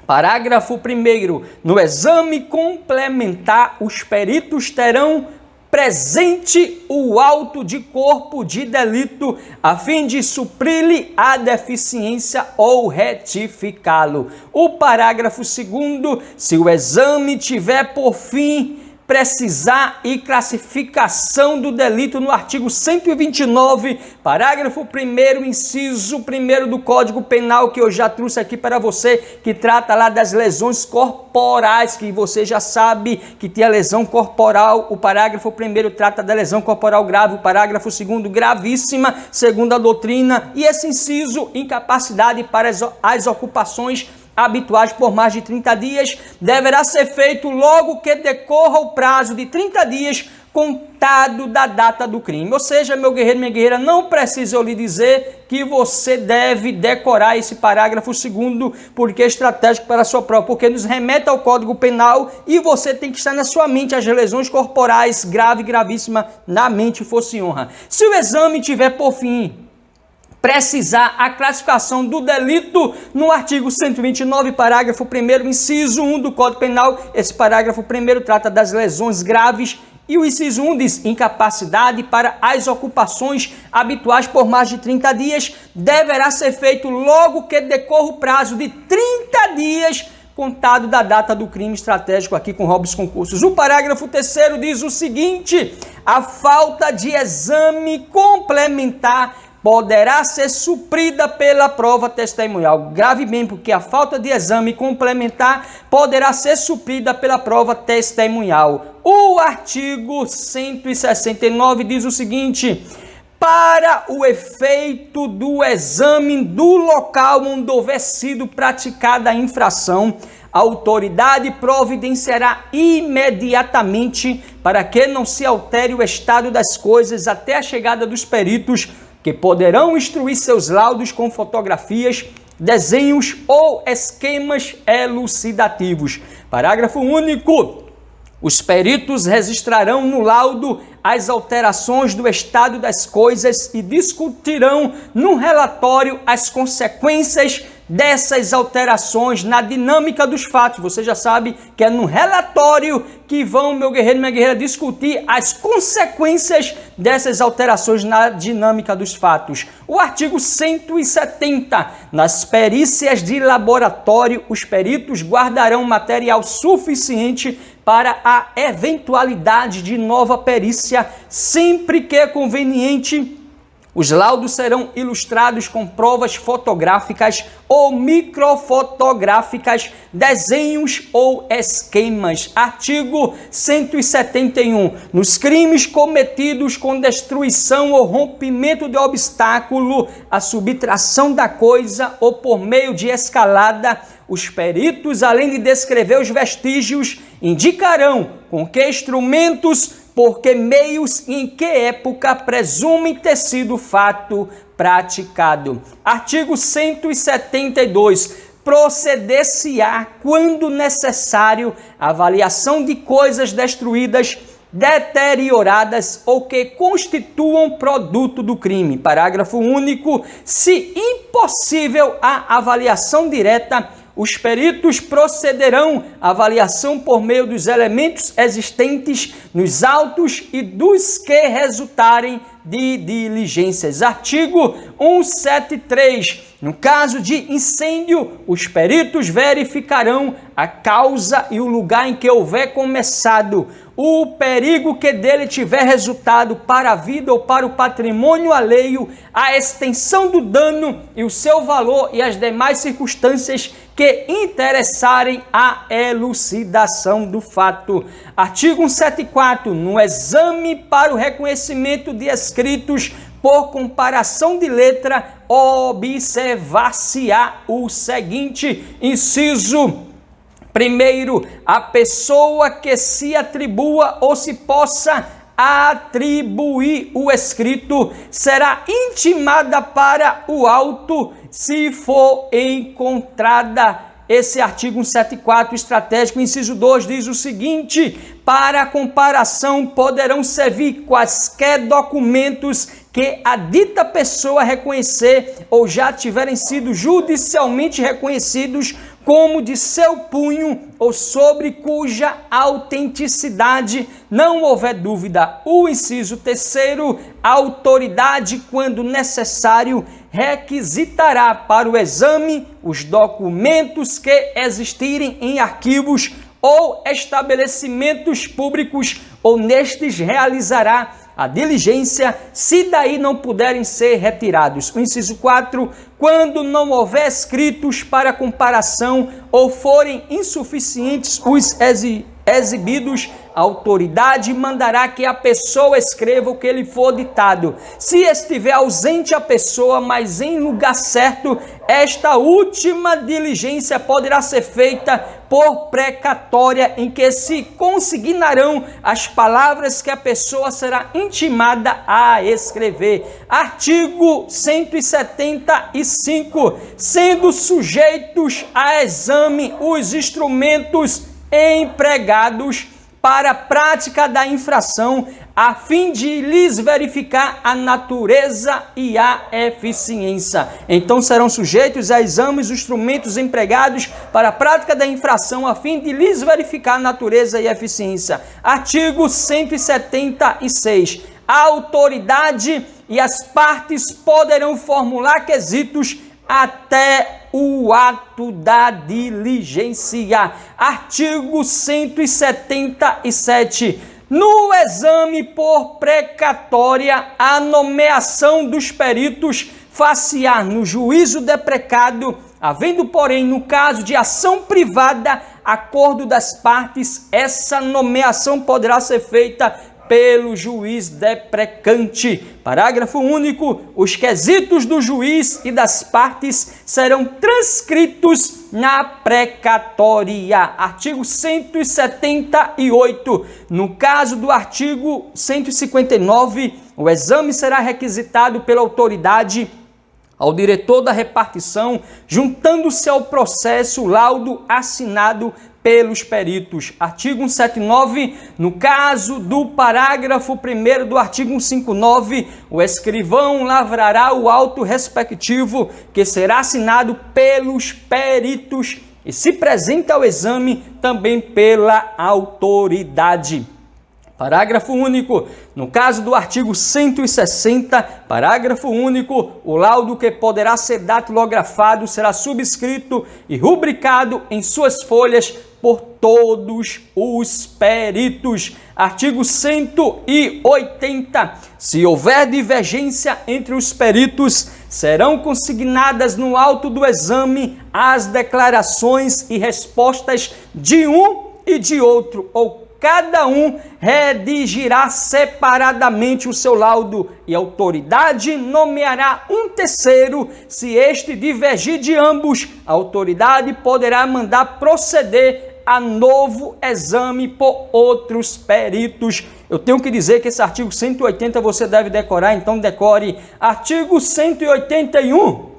Parágrafo 1º. No exame complementar, os peritos terão presente o auto de corpo de delito, a fim de suprir-lhe a deficiência ou retificá-lo. O parágrafo 2º, se o exame tiver por fim precisar e classificação do delito no artigo 129, parágrafo 1º, inciso 1º do Código Penal, que eu já trouxe aqui para você, que trata lá das lesões corporais, que você já sabe que tem a lesão corporal. O parágrafo 1º trata da lesão corporal grave, o parágrafo 2º gravíssima, segundo a doutrina, e esse inciso, incapacidade para as ocupações habituais por mais de 30 dias, deverá ser feito logo que decorra o prazo de 30 dias contado da data do crime. Ou seja, meu guerreiro, minha guerreira, não precisa eu lhe dizer que você deve decorar esse parágrafo 2º, porque é estratégico para a sua prova, porque nos remete ao Código Penal e você tem que estar na sua mente as lesões corporais grave, gravíssima, na mente fosse honra. Se o exame tiver por fim precisar a classificação do delito no artigo 129, parágrafo 1º, inciso 1 do Código Penal, esse parágrafo 1º trata das lesões graves e o inciso 1 diz incapacidade para as ocupações habituais por mais de 30 dias, deverá ser feito logo que decorra o prazo de 30 dias contado da data do crime, estratégico aqui com Robson Concursos. O parágrafo 3º diz o seguinte: a falta de exame complementar poderá ser suprida pela prova testemunhal. Grave bem, porque a falta de exame complementar poderá ser suprida pela prova testemunhal. O artigo 169 diz o seguinte: para o efeito do exame do local onde houver sido praticada a infração, a autoridade providenciará imediatamente para que não se altere o estado das coisas até a chegada dos peritos, que poderão instruir seus laudos com fotografias, desenhos ou esquemas elucidativos. Parágrafo único. Os peritos registrarão no laudo as alterações do estado das coisas e discutirão no relatório as consequências dessas alterações na dinâmica dos fatos. Você já sabe que é no relatório que vão, meu guerreiro e minha guerreira, discutir as consequências dessas alterações na dinâmica dos fatos. O artigo 170. Nas perícias de laboratório, os peritos guardarão material suficiente para a eventualidade de nova perícia, sempre que conveniente. Os laudos serão ilustrados com provas fotográficas ou microfotográficas, desenhos ou esquemas. Artigo 171. Nos crimes cometidos com destruição ou rompimento de obstáculo, a subtração da coisa ou por meio de escalada, os peritos, além de descrever os vestígios, indicarão com que instrumentos, por que meios e em que época presumem ter sido o fato praticado. Artigo 172. Proceder-se-á, quando necessário, a avaliação de coisas destruídas, deterioradas ou que constituam produto do crime. Parágrafo único. Se impossível a avaliação direta, os peritos procederão à avaliação por meio dos elementos existentes nos autos e dos que resultarem de diligências. Artigo 173. No caso de incêndio, os peritos verificarão a causa e o lugar em que houver começado, o perigo que dele tiver resultado para a vida ou para o patrimônio alheio, a extensão do dano e o seu valor e as demais circunstâncias que interessarem a elucidação do fato. Artigo 174. No exame para o reconhecimento de escritos por comparação de letra, observar-se-á o seguinte: inciso 1º, a pessoa que se atribua ou se possa atribuir o escrito será intimada para o auto se for encontrada. Esse artigo 174 estratégico, inciso 2, diz o seguinte: para comparação poderão servir quaisquer documentos que a dita pessoa reconhecer ou já tiverem sido judicialmente reconhecidos como de seu punho ou sobre cuja autenticidade não houver dúvida. O inciso 3º, a autoridade, quando necessário, requisitará para o exame os documentos que existirem em arquivos ou estabelecimentos públicos, ou nestes realizará a diligência, se daí não puderem ser retirados. O inciso 4, quando não houver escritos para comparação ou forem insuficientes os exibidos, a autoridade mandará que a pessoa escreva o que lhe for ditado. Se estiver ausente a pessoa, mas em lugar certo, esta última diligência poderá ser feita por precatória, em que se consignarão as palavras que a pessoa será intimada a escrever. Artigo 175. Sendo sujeitos a exame os instrumentos empregados para a prática da infração, a fim de lhes verificar a natureza e a eficiência. Então serão sujeitos a exames os instrumentos empregados para a prática da infração, a fim de lhes verificar a natureza e a eficiência. Artigo 176. A autoridade e as partes poderão formular quesitos até o ato da diligência. Artigo 177. No exame por precatória, a nomeação dos peritos far-se-á no juízo deprecado, havendo, porém, no caso de ação privada, acordo das partes, essa nomeação poderá ser feita pelo juiz deprecante. Parágrafo único. Os quesitos do juiz e das partes serão transcritos na precatória. Artigo 178. No caso do artigo 159, o exame será requisitado pela autoridade ao diretor da repartição, juntando-se ao processo laudo assinado pelos peritos. Artigo 179, no caso do parágrafo 1º do artigo 159, o escrivão lavrará o auto respectivo, que será assinado pelos peritos e se presenta ao exame também pela autoridade. Parágrafo único. No caso do artigo 160, parágrafo único, o laudo que poderá ser datilografado será subscrito e rubricado em suas folhas por todos os peritos. Artigo 180. Se houver divergência entre os peritos, serão consignadas no auto do exame as declarações e respostas de um e de outro, ou cada um redigirá separadamente o seu laudo e a autoridade nomeará um terceiro. Se este divergir de ambos, a autoridade poderá mandar proceder a novo exame por outros peritos. Eu tenho que dizer que esse artigo 180 você deve decorar, então decore. Artigo 181.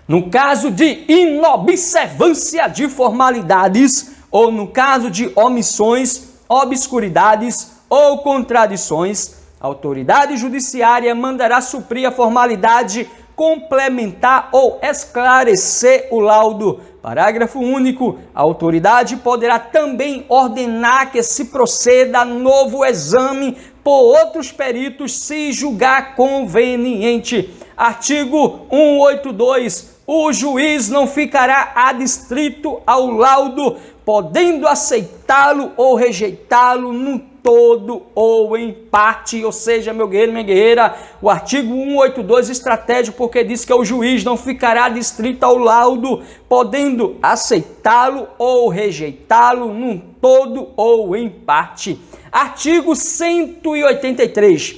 No caso de inobservância de formalidades, ou no caso de omissões, obscuridades ou contradições, a autoridade judiciária mandará suprir a formalidade, complementar ou esclarecer o laudo. Parágrafo único. A autoridade poderá também ordenar que se proceda a novo exame por outros peritos, se julgar conveniente. Artigo 182. O juiz não ficará adstrito ao laudo, podendo aceitá-lo ou rejeitá-lo no todo ou em parte. Ou seja, meu guerreiro, minha guerreira, o artigo 182 estratégico, porque diz que o juiz não ficará adstrito ao laudo, podendo aceitá-lo ou rejeitá-lo no todo ou em parte. Artigo 183.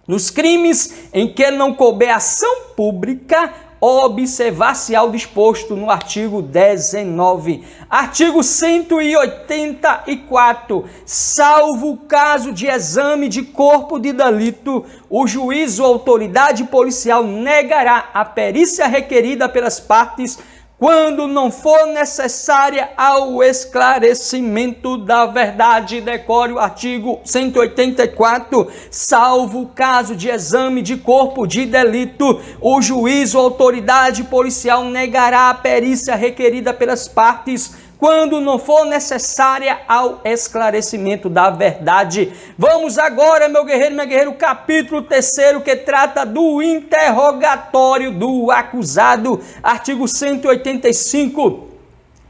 Nos crimes em que não couber ação pública, observar-se ao disposto no artigo 19. Artigo 184. Salvo o caso de exame de corpo de delito, o juiz ou autoridade policial negará a perícia requerida pelas partes quando não for necessária ao esclarecimento da verdade. Decore o artigo 184, salvo o caso de exame de corpo de delito, o juiz ou autoridade policial negará a perícia requerida pelas partes, quando não for necessária ao esclarecimento da verdade. Vamos agora, meu guerreiro, minha guerreira, o capítulo 3º, que trata do interrogatório do acusado. Artigo 185.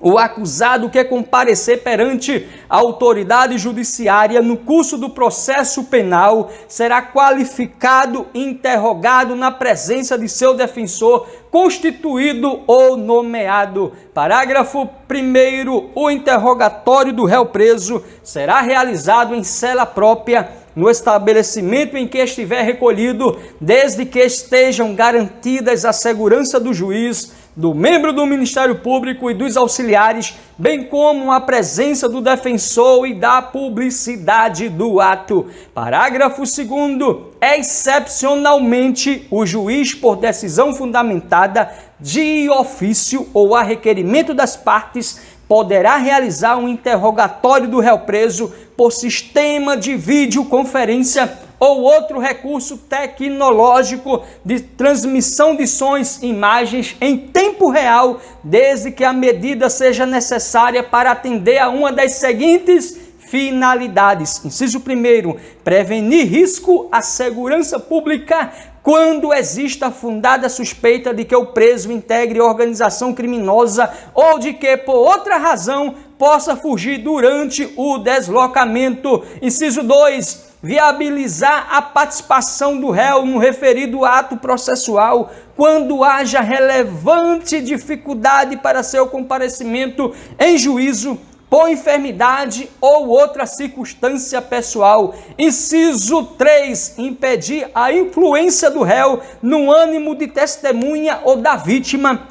O acusado que comparecer perante a autoridade judiciária no curso do processo penal será qualificado e interrogado na presença de seu defensor constituído ou nomeado. Parágrafo 1º. O interrogatório do réu preso será realizado em cela própria no estabelecimento em que estiver recolhido, desde que estejam garantidas a segurança do juiz, do membro do Ministério Público e dos auxiliares, bem como a presença do defensor e da publicidade do ato. Parágrafo 2º. Excepcionalmente, o juiz, por decisão fundamentada de ofício ou a requerimento das partes, poderá realizar um interrogatório do réu preso por sistema de videoconferência ou outro recurso tecnológico de transmissão de sons e imagens em tempo real, desde que a medida seja necessária para atender a uma das seguintes finalidades. Inciso 1º, prevenir risco à segurança pública quando exista fundada suspeita de que o preso integre organização criminosa ou de que, por outra razão, possa fugir durante o deslocamento. Inciso 2, viabilizar a participação do réu no referido ato processual quando haja relevante dificuldade para seu comparecimento em juízo por enfermidade ou outra circunstância pessoal. Inciso 3, impedir a influência do réu no ânimo de testemunha ou da vítima,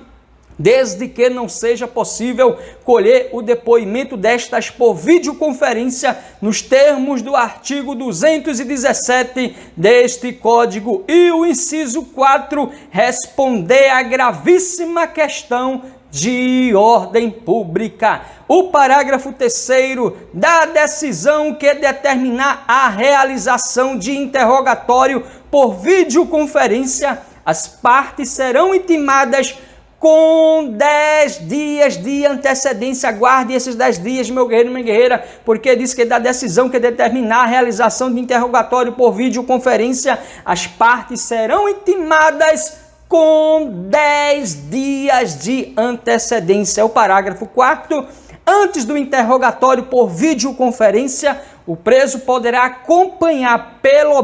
desde que não seja possível colher o depoimento destas por videoconferência nos termos do artigo 217 deste Código. E o inciso 4, responder à gravíssima questão de ordem pública. O parágrafo 3º da decisão que determinar a realização de interrogatório por videoconferência, as partes serão intimadas com 10 dias de antecedência. Aguarde esses 10 dias, meu guerreiro, minha guerreira, porque diz que da decisão que determinar a realização de interrogatório por videoconferência, as partes serão intimadas com 10 dias de antecedência. O parágrafo 4º, antes do interrogatório por videoconferência, o preso poderá acompanhar pelo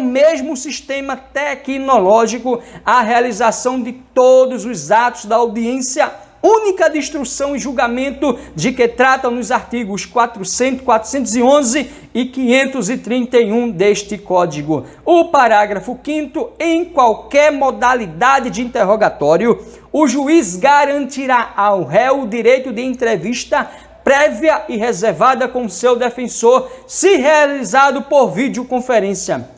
mesmo sistema tecnológico a realização de todos os atos da audiência única de instrução e julgamento de que tratam nos artigos 400, 411 e 531 deste Código. O parágrafo 5º, em qualquer modalidade de interrogatório, o juiz garantirá ao réu o direito de entrevista prévia e reservada com seu defensor, se realizado por videoconferência.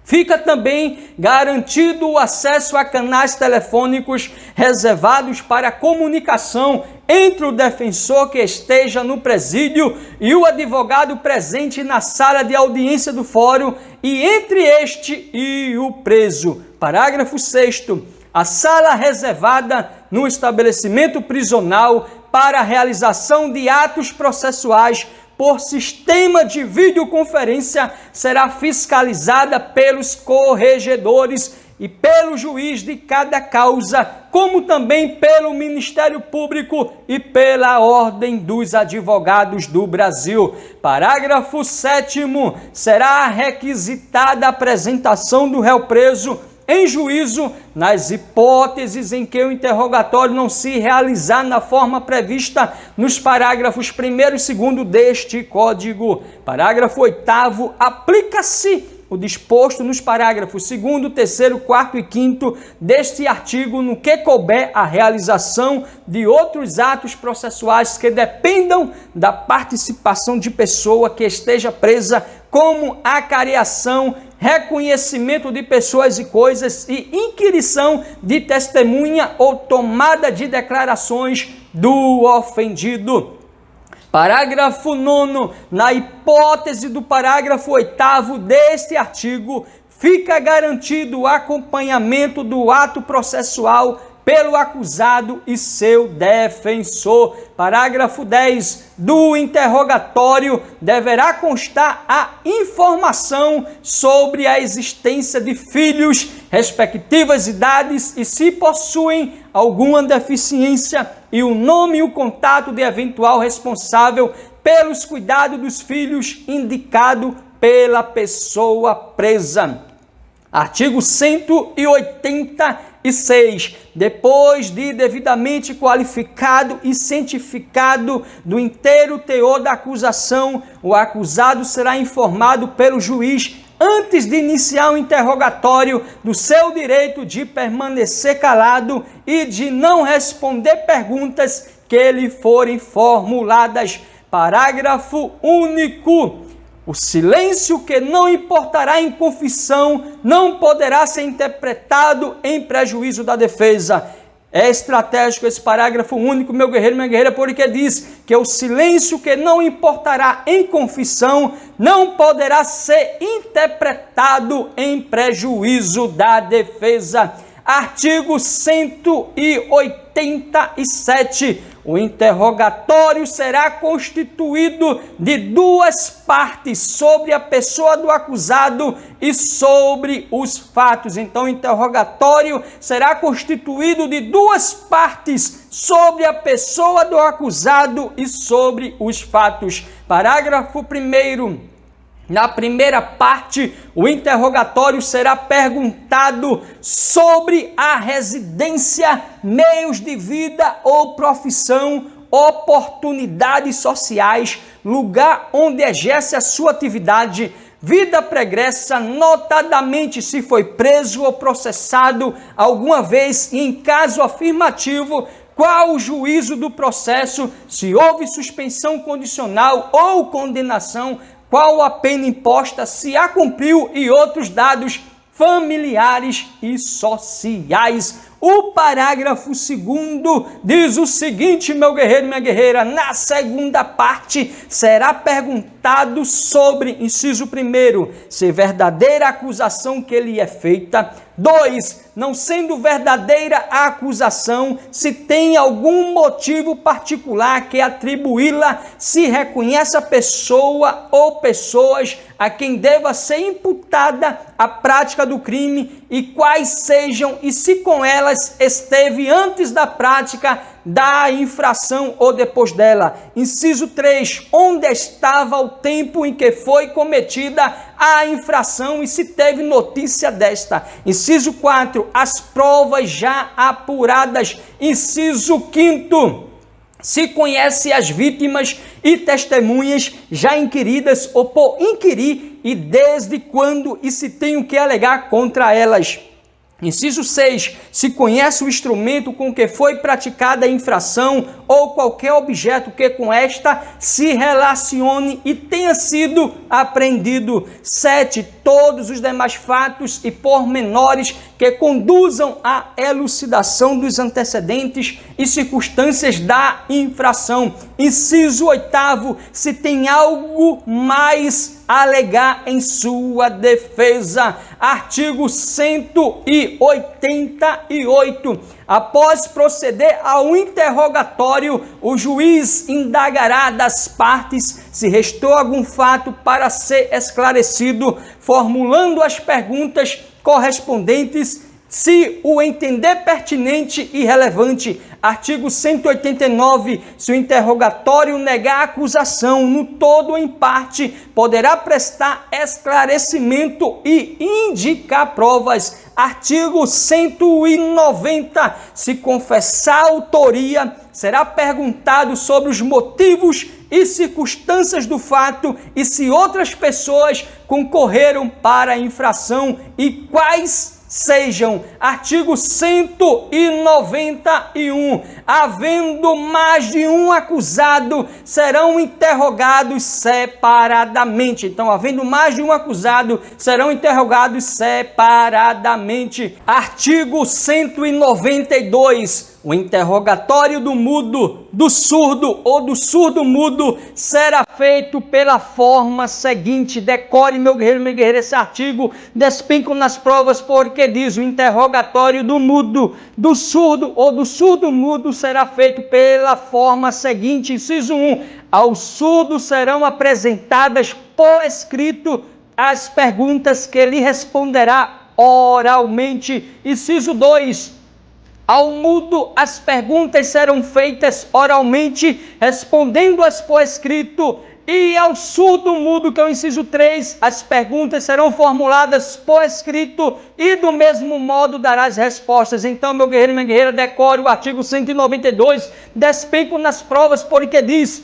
Fica também garantido o acesso a canais telefônicos reservados para comunicação entre o defensor que esteja no presídio e o advogado presente na sala de audiência do fórum e entre este e o preso. Parágrafo 6º. A sala reservada no estabelecimento prisional para a realização de atos processuais por sistema de videoconferência será fiscalizada pelos corregedores e pelo juiz de cada causa, como também pelo Ministério Público e pela Ordem dos Advogados do Brasil. Parágrafo 7º. Será requisitada a apresentação do réu preso em juízo nas hipóteses em que o interrogatório não se realizar na forma prevista nos parágrafos 1º e 2º deste Código. Parágrafo 8º. Aplica-se o disposto nos parágrafos 2º, 3º, 4º e 5º deste artigo no que couber a realização de outros atos processuais que dependam da participação de pessoa que esteja presa, como acareação, reconhecimento de pessoas e coisas e inquirição de testemunha ou tomada de declarações do ofendido. Parágrafo 9º. Na hipótese do parágrafo 8º deste artigo, fica garantido o acompanhamento do ato processual pelo acusado e seu defensor. Parágrafo 10. Do interrogatório deverá constar a informação sobre a existência de filhos, respectivas idades e se possuem alguma deficiência e o nome e o contato de eventual responsável pelos cuidados dos filhos indicado pela pessoa presa. Artigo 186. Depois de devidamente qualificado e cientificado do inteiro teor da acusação, o acusado será informado pelo juiz antes de iniciar o interrogatório do seu direito de permanecer calado e de não responder perguntas que lhe forem formuladas. Parágrafo único. O silêncio que não importará em confissão não poderá ser interpretado em prejuízo da defesa. É estratégico esse parágrafo único, meu guerreiro, minha guerreira, porque diz que o silêncio que não importará em confissão não poderá ser interpretado em prejuízo da defesa. Artigo 187. O interrogatório será constituído de duas partes sobre a pessoa do acusado e sobre os fatos. Então, o interrogatório será constituído de duas partes sobre a pessoa do acusado e sobre os fatos. Parágrafo 1º. Na primeira parte, o interrogatório será perguntado sobre a residência, meios de vida ou profissão, oportunidades sociais, lugar onde exerce a sua atividade, vida pregressa, notadamente se foi preso ou processado alguma vez e, em caso afirmativo, qual o juízo do processo, se houve suspensão condicional ou condenação, qual a pena imposta, se a cumpriu e outros dados familiares e sociais. O parágrafo 2º diz o seguinte, meu guerreiro, minha guerreira, na segunda parte será perguntado sobre, inciso 1º, se verdadeira a acusação que lhe é feita. 2. Não sendo verdadeira a acusação, se tem algum motivo particular que atribuí-la, se reconhece a pessoa ou pessoas a quem deva ser imputada a prática do crime e quais sejam e se com elas esteve antes da prática da infração ou depois dela. Inciso 3. Onde estava o tempo em que foi cometida a infração e se teve notícia desta. Inciso 4. As provas já apuradas. Inciso 5º. Se conhece as vítimas e testemunhas já inquiridas ou por inquirir e desde quando e se tem o que alegar contra elas. Inciso 6. Se conhece o instrumento com que foi praticada a infração ou qualquer objeto que com esta se relacione e tenha sido apreendido. 7. Todos os demais fatos e pormenores que conduzam à elucidação dos antecedentes e circunstâncias da infração. Inciso 8º. Se tem algo mais a alegar em sua defesa. Artigo 188. Após proceder ao interrogatório, o juiz indagará das partes se restou algum fato para ser esclarecido, formulando as perguntas correspondentes, se o entender pertinente e relevante. Artigo 189. Se o interrogatório negar a acusação no todo ou em parte, poderá prestar esclarecimento e indicar provas. Artigo 190. Se confessar a autoria, será perguntado sobre os motivos e circunstâncias do fato e se outras pessoas concorreram para a infração e quais sejam. Artigo 191. Havendo mais de um acusado, serão interrogados separadamente. Então, havendo mais de um acusado, serão interrogados separadamente. Artigo 192. O interrogatório do mudo, do surdo ou do surdo-mudo será feito pela forma seguinte. Decore, meu guerreiro, minha guerreira, esse artigo, despencam nas provas, porque diz: o interrogatório do mudo, do surdo ou do surdo-mudo será feito pela forma seguinte. Inciso 1. Ao surdo serão apresentadas por escrito as perguntas que lhe responderá oralmente. Inciso 2. Ao mudo, as perguntas serão feitas oralmente, respondendo-as por escrito. E ao surdo-mudo, que é o inciso 3, as perguntas serão formuladas por escrito e do mesmo modo dará as respostas. Então, meu guerreiro e minha guerreira, decore o artigo 192, despenco nas provas, porque diz: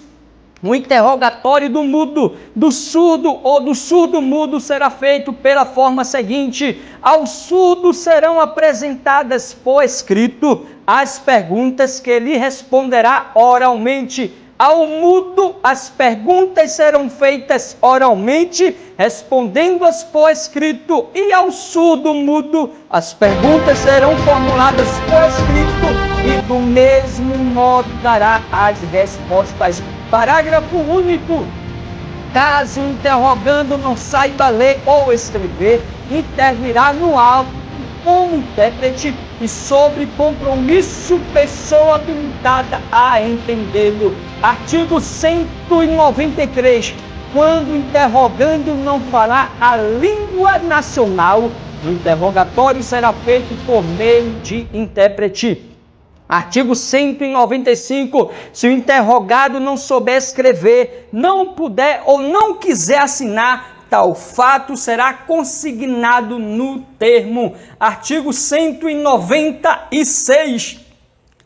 o interrogatório do mudo, do surdo ou do surdo-mudo será feito pela forma seguinte. Ao surdo serão apresentadas por escrito as perguntas que lhe responderá oralmente. Ao mudo, as perguntas serão feitas oralmente, respondendo-as por escrito. E ao surdo-mudo, as perguntas serão formuladas por escrito e do mesmo modo dará as respostas. Parágrafo único. Caso o interrogando não saiba ler ou escrever, intervirá no auto como intérprete e sobre compromisso pessoa habilitada a entendê-lo. Artigo 193. Quando o interrogando não falar a língua nacional, o interrogatório será feito por meio de intérprete. Artigo 195. Se o interrogado não souber escrever, não puder ou não quiser assinar, tal fato será consignado no termo. Artigo 196.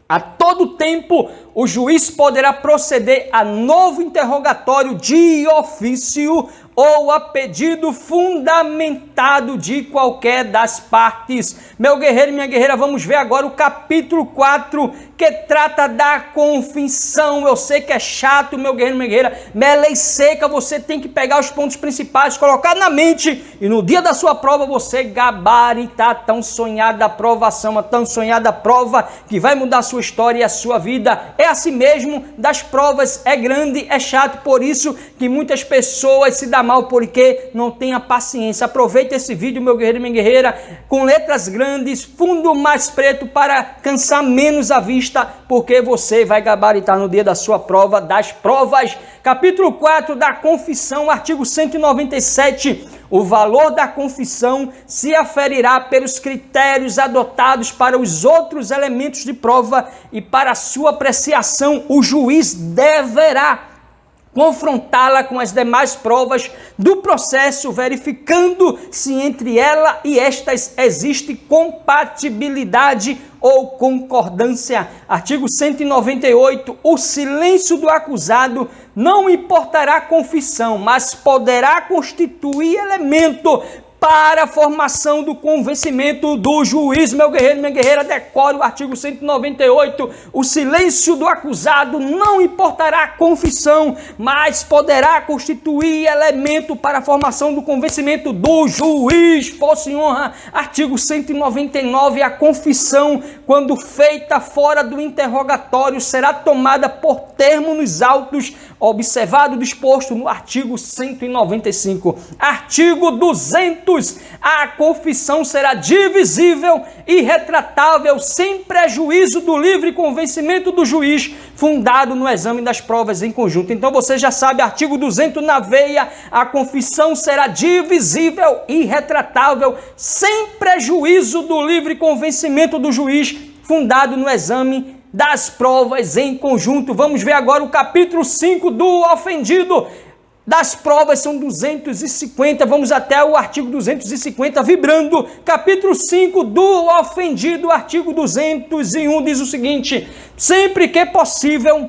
A todo tempo, o juiz poderá proceder a novo interrogatório de ofício ou a pedido fundamentado de qualquer das partes. Meu guerreiro e minha guerreira, vamos ver agora o capítulo 4, que trata da confissão. Eu sei que é chato, meu guerreiro e minha guerreira, mas é lei seca, você tem que pegar os pontos principais, colocar na mente, e no dia da sua prova você gabaritar a tão sonhada aprovação, a tão sonhada prova que vai mudar a sua história e a sua vida. É assim mesmo, das provas é grande, é chato, por isso que muitas pessoas se dão mal, porque não tem a paciência. Aproveita esse vídeo, meu guerreiro e minha guerreira, com letras grandes, fundo mais preto, para cansar menos a vista, porque você vai gabaritar no dia da sua prova, das provas. Capítulo 4 da confissão, artigo 197. O valor da confissão se aferirá pelos critérios adotados para os outros elementos de prova, e para sua apreciação o juiz deverá confrontá-la com as demais provas do processo, verificando se entre ela e estas existe compatibilidade ou concordância. Artigo 198. O silêncio do acusado não importará a confissão, mas poderá constituir elemento para a formação do convencimento do juiz. Meu guerreiro, minha guerreira, decore o artigo 198. O silêncio do acusado não importará a confissão, mas poderá constituir elemento para a formação do convencimento do juiz. Força e honra. Artigo 199. A confissão, quando feita fora do interrogatório, será tomada por termo nos autos, observado o disposto no artigo 195. Artigo 200. A confissão será divisível e retratável sem prejuízo do livre convencimento do juiz, fundado no exame das provas em conjunto. Então você já sabe, artigo 200 na veia: a confissão será divisível e retratável sem prejuízo do livre convencimento do juiz, fundado no exame das provas em conjunto. Vamos ver agora o capítulo 5 do ofendido. Das provas são 250, vamos até o artigo 250, vibrando. Capítulo 5 do ofendido, artigo 201, diz o seguinte: sempre que possível,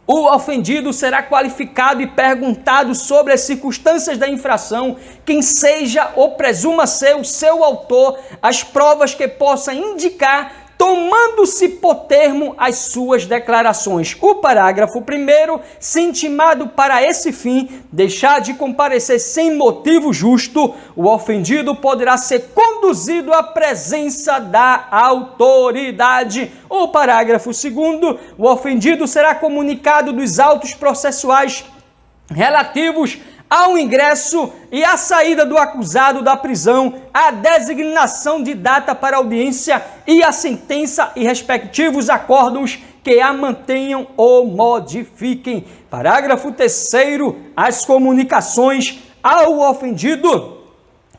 O ofendido será qualificado e perguntado sobre as circunstâncias da infração, quem seja ou presuma ser o seu autor, as provas que possa indicar, tomando-se por termo as suas declarações. O parágrafo 1º, se intimado para esse fim, deixar de comparecer sem motivo justo, o ofendido poderá ser conduzido à presença da autoridade. O parágrafo 2º, o ofendido será comunicado dos autos processuais relativos ao ingresso e à saída do acusado da prisão, a designação de data para audiência e a sentença e respectivos acórdãos que a mantenham ou modifiquem. Parágrafo 3º, as comunicações ao ofendido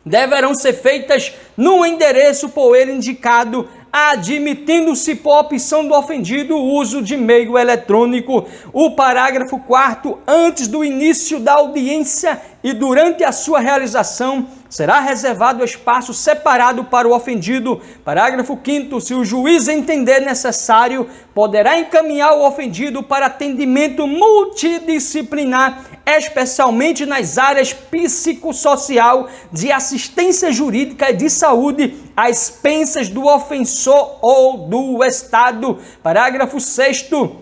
deverão ser feitas no endereço por ele indicado, admitindo-se por opção do ofendido o uso de meio eletrônico. O parágrafo 4º, antes do início da audiência e durante a sua realização, será reservado espaço separado para o ofendido. Parágrafo 5º, se o juiz entender necessário, poderá encaminhar o ofendido para atendimento multidisciplinar, especialmente nas áreas psicossocial, de assistência jurídica e de saúde, às expensas do ofensor ou do Estado. Parágrafo 6º,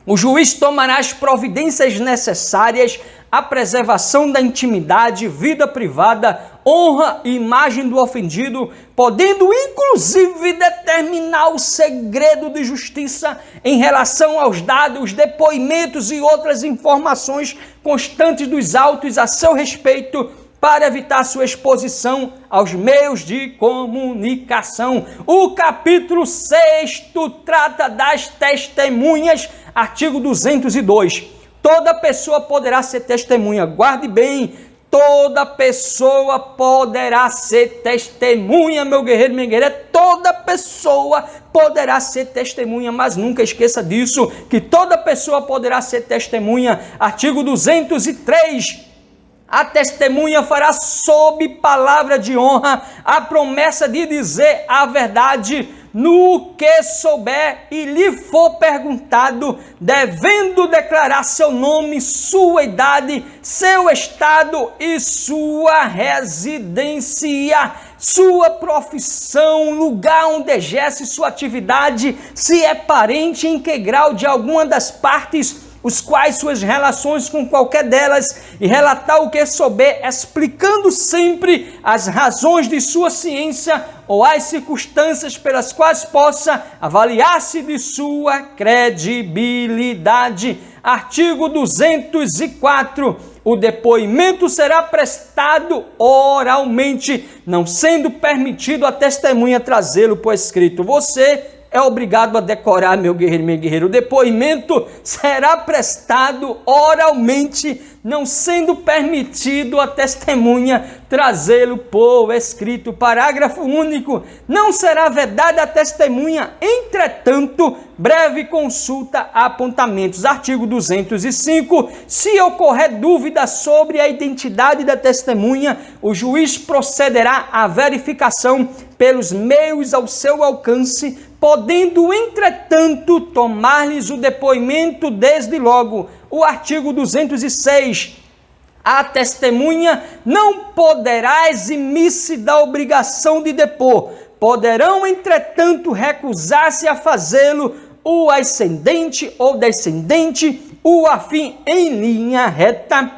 o juiz tomará as providências necessárias à preservação da intimidade, vida privada, honra e imagem do ofendido, podendo inclusive determinar o segredo de justiça em relação aos dados, depoimentos e outras informações constantes dos autos a seu respeito, para evitar sua exposição aos meios de comunicação. O capítulo 6º trata das testemunhas, artigo 202. Toda pessoa poderá ser testemunha. Guarde bem, toda pessoa poderá ser testemunha, meu guerreiro, minha guerreira. Toda pessoa poderá ser testemunha, mas nunca esqueça disso, que toda pessoa poderá ser testemunha. Artigo 203. A testemunha fará sob palavra de honra a promessa de dizer a verdade no que souber e lhe for perguntado, devendo declarar seu nome, sua idade, seu estado e sua residência, sua profissão, lugar onde exerce sua atividade, se é parente em que grau de alguma das partes, os quais suas relações com qualquer delas, e relatar o que souber, explicando sempre as razões de sua ciência ou as circunstâncias pelas quais possa avaliar-se de sua credibilidade. Artigo 204. O depoimento será prestado oralmente, não sendo permitido a testemunha trazê-lo por escrito. Você é obrigado a decorar, meu guerreiro, minha guerreira. O depoimento será prestado oralmente, não sendo permitido a testemunha trazê-lo por escrito. Parágrafo único. Não será vedada a testemunha, entretanto, breve consulta a apontamentos. Artigo 205. Se ocorrer dúvida sobre a identidade da testemunha, o juiz procederá à verificação pelos meios ao seu alcance, podendo, entretanto, tomar-lhes o depoimento desde logo. O artigo 206. A testemunha não poderá eximir-se da obrigação de depor. Poderão, entretanto, recusar-se a fazê-lo o ascendente ou descendente, o afim em linha reta,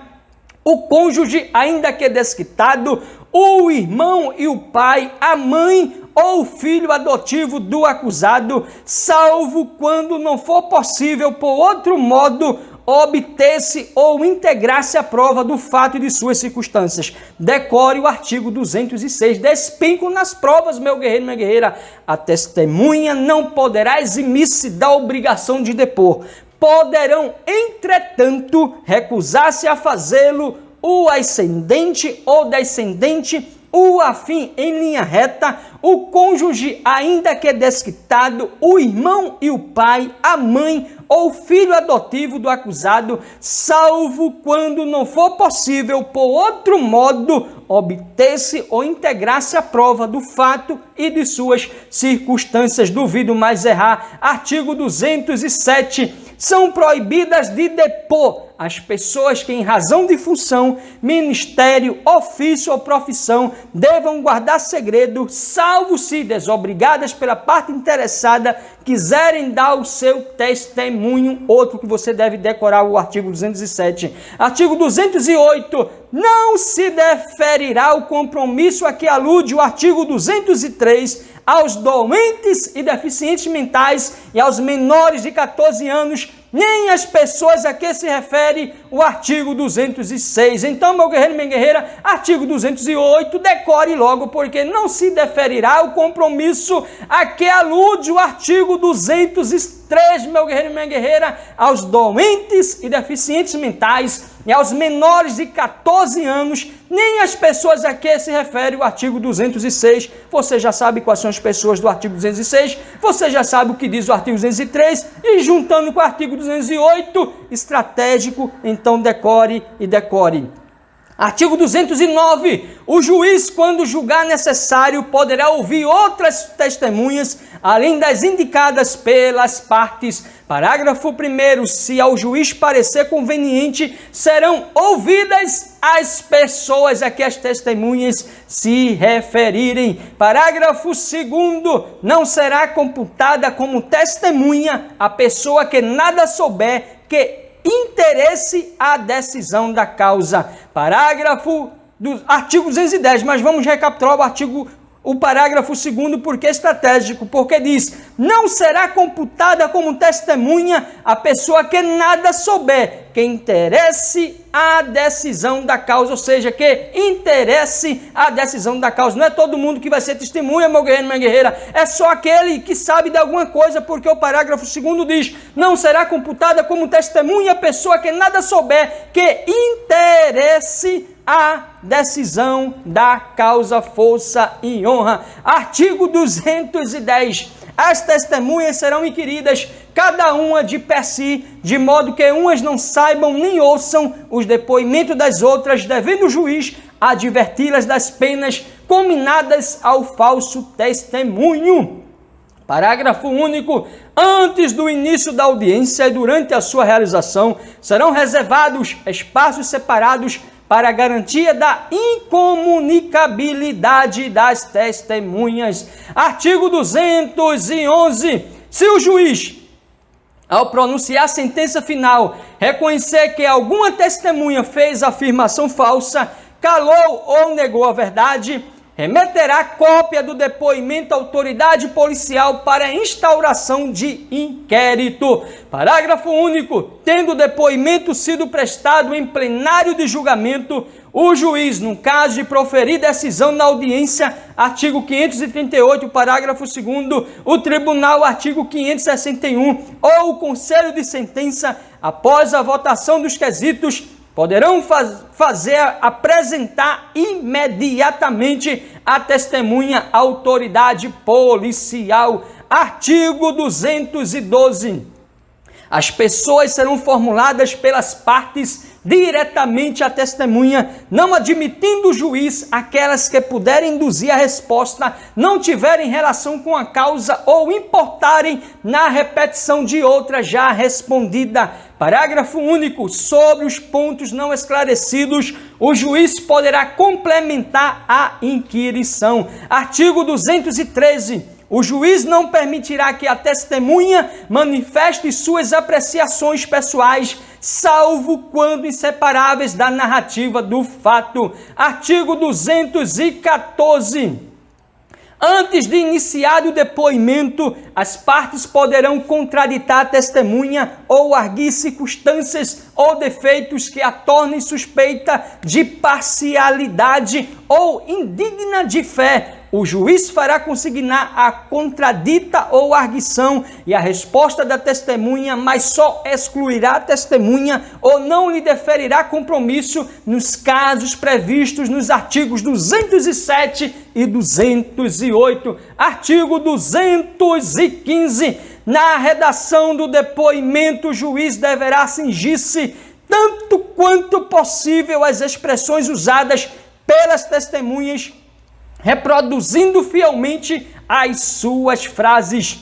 o cônjuge, ainda que desquitado, o irmão e o pai, a mãe ou o filho adotivo do acusado, salvo quando não for possível, por outro modo, obter-se ou integrar-se a prova do fato e de suas circunstâncias. Decore o artigo 206. Despenco nas provas, meu guerreiro, minha guerreira. A testemunha não poderá eximir-se da obrigação de depor. Poderão, entretanto, recusar-se a fazê-lo o ascendente ou descendente, o afim em linha reta, o cônjuge, ainda que desquitado, o irmão e o pai, a mãe ou filho adotivo do acusado, salvo quando não for possível, por outro modo, obter-se ou integrar-se a prova do fato e de suas circunstâncias. Duvido mais errar. Artigo 207. são proibidas de depor as pessoas que, em razão de função, ministério, ofício ou profissão, devam guardar segredo, salvo se desobrigadas pela parte interessada, quiserem dar o seu testemunho. Outro que você deve decorar, o artigo 207. Artigo 208. Não se deferirá o compromisso a que alude o artigo 203 aos doentes e deficientes mentais e aos menores de 14 anos, nem as pessoas a que se refere o artigo 206. Então, meu guerreiro e minha guerreira, artigo 208, decore logo, porque não se deferirá o compromisso a que alude o artigo 203, meu guerreiro e minha guerreira, aos doentes e deficientes mentais e aos menores de 14 anos, nem as pessoas a que se refere o artigo 206. Você já sabe quais são as pessoas do artigo 206, você já sabe o que diz o artigo 203, e juntando com o artigo 208, estratégico, então decore e decore. Artigo 209. O juiz, quando julgar necessário, poderá ouvir outras testemunhas, além das indicadas pelas partes. Parágrafo 1º. Se ao juiz parecer conveniente, serão ouvidas as pessoas a que as testemunhas se referirem. Parágrafo 2º. Não será computada como testemunha a pessoa que nada souber que interesse a decisão da causa. Parágrafo do artigo 210, mas vamos recapitular o parágrafo 2º, porque é estratégico, porque diz: não será computada como testemunha a pessoa que nada souber, que interesse a decisão da causa, ou seja, que interesse a decisão da causa. Não é todo mundo que vai ser testemunha, meu guerreiro, minha guerreira, é só aquele que sabe de alguma coisa, porque o parágrafo 2º diz: não será computada como testemunha a pessoa que nada souber, que interesse a decisão da causa, força e honra. Artigo 210. As testemunhas serão inquiridas, cada uma de per si, de modo que umas não saibam nem ouçam os depoimentos das outras, devendo o juiz adverti-las das penas cominadas ao falso testemunho. Parágrafo único. Antes do início da audiência e durante a sua realização, serão reservados espaços separados para a garantia da incomunicabilidade das testemunhas. Artigo 211. Se o juiz, ao pronunciar a sentença final, reconhecer que alguma testemunha fez afirmação falsa, calou ou negou a verdade, remeterá cópia do depoimento à autoridade policial para instauração de inquérito. Parágrafo único. Tendo o depoimento sido prestado em plenário de julgamento, o juiz, no caso de proferir decisão na audiência, artigo 538, parágrafo 2º, o tribunal, artigo 561, ou o conselho de sentença, após a votação dos quesitos, poderão apresentar imediatamente a testemunha à autoridade policial. Artigo 212. As pessoas serão formuladas pelas partes diretamente à testemunha, não admitindo o juiz aquelas que puderem induzir a resposta, não tiverem relação com a causa ou importarem na repetição de outra já respondida. Parágrafo único. Sobre os pontos não esclarecidos, o juiz poderá complementar a inquirição. Artigo 213. O juiz não permitirá que a testemunha manifeste suas apreciações pessoais, salvo quando inseparáveis da narrativa do fato. Artigo 214. Antes de iniciado o depoimento, as partes poderão contraditar a testemunha ou arguir circunstâncias ou defeitos que a tornem suspeita de parcialidade ou indigna de fé. O juiz fará consignar a contradita ou arguição e a resposta da testemunha, mas só excluirá a testemunha ou não lhe deferirá compromisso nos casos previstos nos artigos 207 e 208. Artigo 215. Na redação do depoimento, o juiz deverá cingir-se tanto quanto possível às expressões usadas pelas testemunhas, reproduzindo fielmente as suas frases.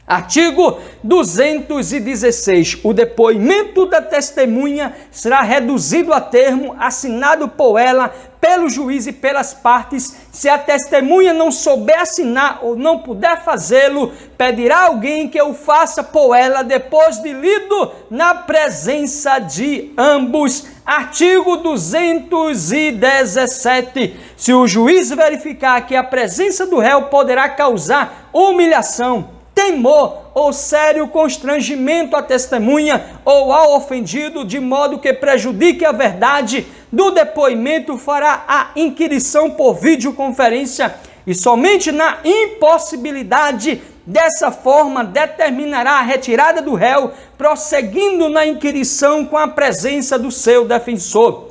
Artigo 216. O depoimento da testemunha será reduzido a termo assinado por ela, pelo juiz e pelas partes. Se a testemunha não souber assinar ou não puder fazê-lo, pedirá alguém que o faça por ela depois de lido na presença de ambos. Artigo 217. Se o juiz verificar que a presença do réu poderá causar humilhação, temor ou sério constrangimento à testemunha ou ao ofendido, de modo que prejudique a verdade do depoimento, fará a inquirição por videoconferência e somente na impossibilidade dessa forma determinará a retirada do réu, prosseguindo na inquirição com a presença do seu defensor.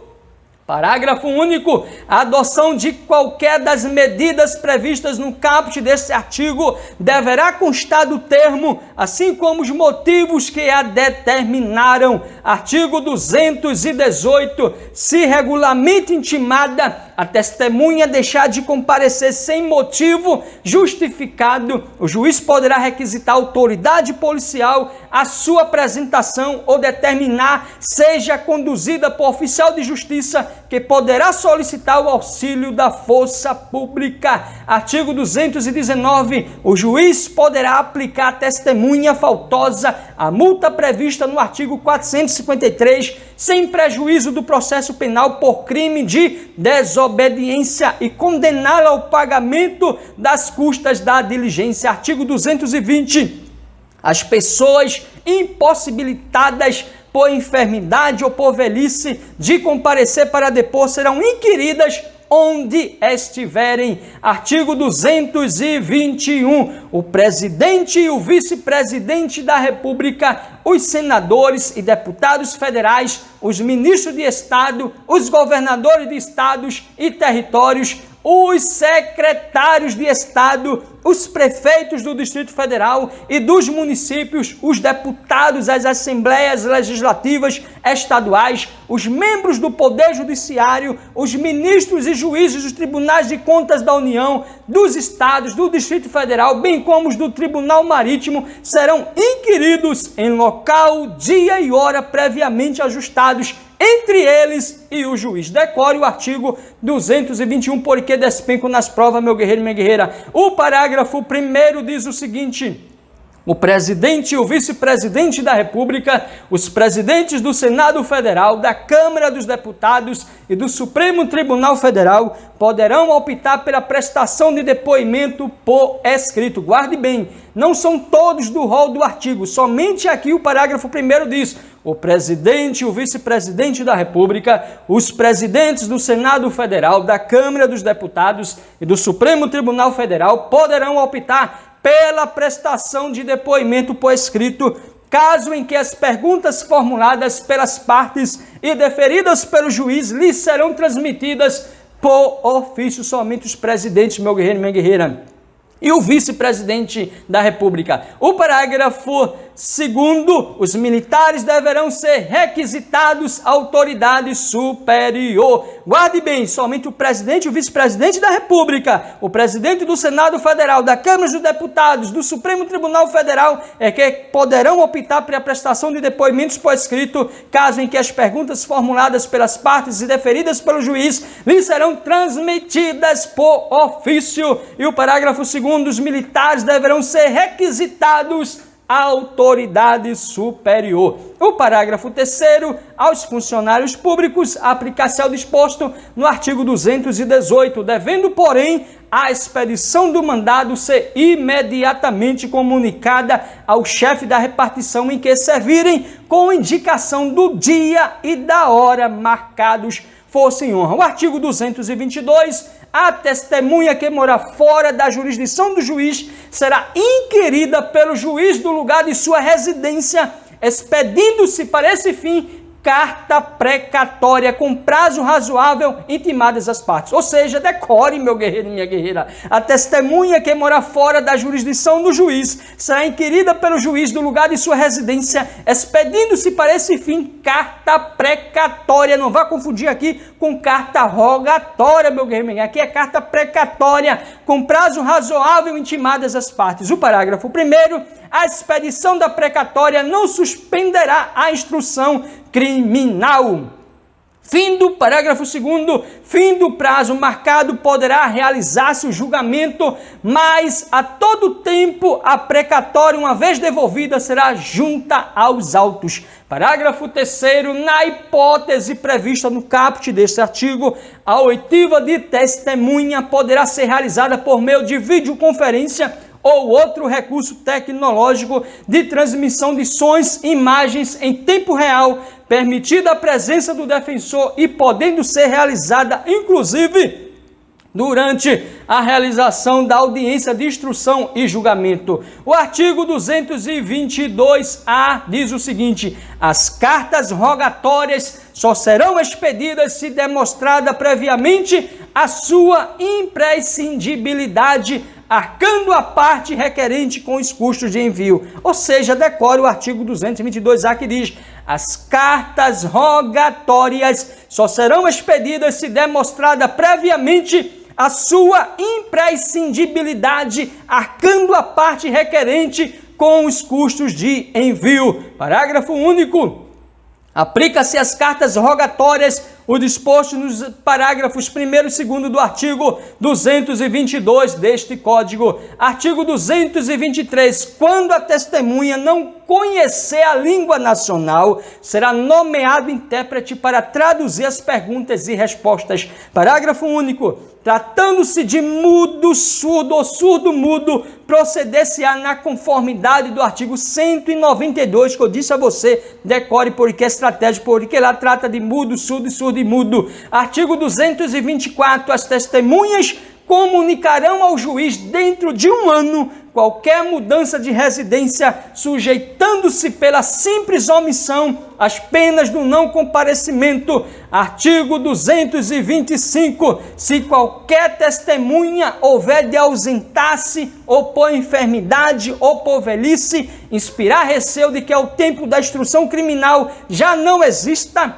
Parágrafo único. A adoção de qualquer das medidas previstas no caput deste artigo deverá constar do termo, assim como os motivos que a determinaram. Artigo 218. Se regularmente intimada, a testemunha deixar de comparecer sem motivo justificado, o juiz poderá requisitar a autoridade policial a sua apresentação ou determinar seja conduzida por oficial de justiça, que poderá solicitar o auxílio da força pública. Artigo 219. O juiz poderá aplicar à testemunha faltosa a multa prevista no artigo 453, sem prejuízo do processo penal por crime de desobediência e condená-la ao pagamento das custas da diligência. Artigo 220. As pessoas impossibilitadas por enfermidade ou por velhice de comparecer para depor serão inquiridas onde estiverem. Artigo 221. O presidente e o vice-presidente da República, os senadores e deputados federais, os ministros de Estado, os governadores de estados e territórios, os secretários de Estado, os prefeitos do Distrito Federal e dos municípios, os deputados às assembleias legislativas estaduais, os membros do Poder Judiciário, os ministros e juízes dos Tribunais de Contas da União, dos estados, do Distrito Federal, bem como os do Tribunal Marítimo, serão inquiridos em local, dia e hora previamente ajustados entre eles e o juiz. Decore o artigo 221, porque despenco nas provas, meu guerreiro e minha guerreira. O parágrafo 1º diz o seguinte: o presidente e o vice-presidente da República, os presidentes do Senado Federal, da Câmara dos Deputados e do Supremo Tribunal Federal poderão optar pela prestação de depoimento por escrito. Guarde bem, não são todos do rol do artigo, somente aqui o parágrafo 1º diz: o presidente e o vice-presidente da República, os presidentes do Senado Federal, da Câmara dos Deputados e do Supremo Tribunal Federal poderão optar pela prestação de depoimento por escrito, caso em que as perguntas formuladas pelas partes e deferidas pelo juiz lhes serão transmitidas por ofício. Somente os presidentes, meu guerreiro e minha guerreira, e o vice-presidente da República. O parágrafo 2º, os militares deverão ser requisitados à autoridade superior. Guarde bem, somente o presidente e o vice-presidente da República, o presidente do Senado Federal, da Câmara dos Deputados, do Supremo Tribunal Federal, é que poderão optar pela prestação de depoimentos por escrito, caso em que as perguntas formuladas pelas partes e deferidas pelo juiz lhes serão transmitidas por ofício. E o parágrafo 2º, os militares deverão ser requisitados à autoridade superior. O parágrafo 3º, aos funcionários públicos, aplicar-se ao disposto no artigo 218, devendo, porém, a expedição do mandado ser imediatamente comunicada ao chefe da repartição em que servirem, com indicação do dia e da hora marcados, fosse em honra. O artigo 222, a testemunha que morar fora da jurisdição do juiz será inquirida pelo juiz do lugar de sua residência, expedindo-se para esse fim carta precatória com prazo razoável intimadas as partes. Ou seja, decore, meu guerreiro e minha guerreira. A testemunha que morar fora da jurisdição do juiz será inquirida pelo juiz do lugar de sua residência, expedindo-se para esse fim carta precatória. Não vá confundir aqui com carta rogatória, meu guerreiro e minha guerreira. Aqui é carta precatória com prazo razoável intimadas as partes. O parágrafo 1º, a expedição da precatória não suspenderá a instrução criminal. Fim do parágrafo 2º, fim do prazo marcado, poderá realizar-se o julgamento, mas a todo tempo a precatória, uma vez devolvida, será junta aos autos. Parágrafo 3º, na hipótese prevista no caput deste artigo, a oitiva de testemunha poderá ser realizada por meio de videoconferência ou outro recurso tecnológico de transmissão de sons e imagens em tempo real, permitida a presença do defensor e podendo ser realizada, inclusive, durante a realização da audiência de instrução e julgamento. O artigo 222-A diz o seguinte: as cartas rogatórias só serão expedidas se demonstrada previamente a sua imprescindibilidade, arcando a parte requerente com os custos de envio. Ou seja, decore o artigo 222-A que diz: as cartas rogatórias só serão expedidas se demonstrada previamente a sua imprescindibilidade, arcando a parte requerente com os custos de envio. Parágrafo único. Aplica-se às cartas rogatórias o disposto nos parágrafos 1º e 2º do artigo 222 deste Código. Artigo 223. Quando a testemunha não conhecer a língua nacional, será nomeado intérprete para traduzir as perguntas e respostas. Parágrafo único. Tratando-se de mudo, surdo ou surdo-mudo, proceder-se-á na conformidade do artigo 192, que eu disse a você, decore porque é estratégico, porque lá trata de mudo, surdo e surdo-mudo. Artigo 224, as testemunhas comunicarão ao juiz dentro de 1 ano qualquer mudança de residência, sujeitando-se pela simples omissão às penas do não comparecimento. Artigo 225. Se qualquer testemunha houver de ausentar-se ou por enfermidade ou por velhice, inspirar receio de que ao tempo da instrução criminal já não exista,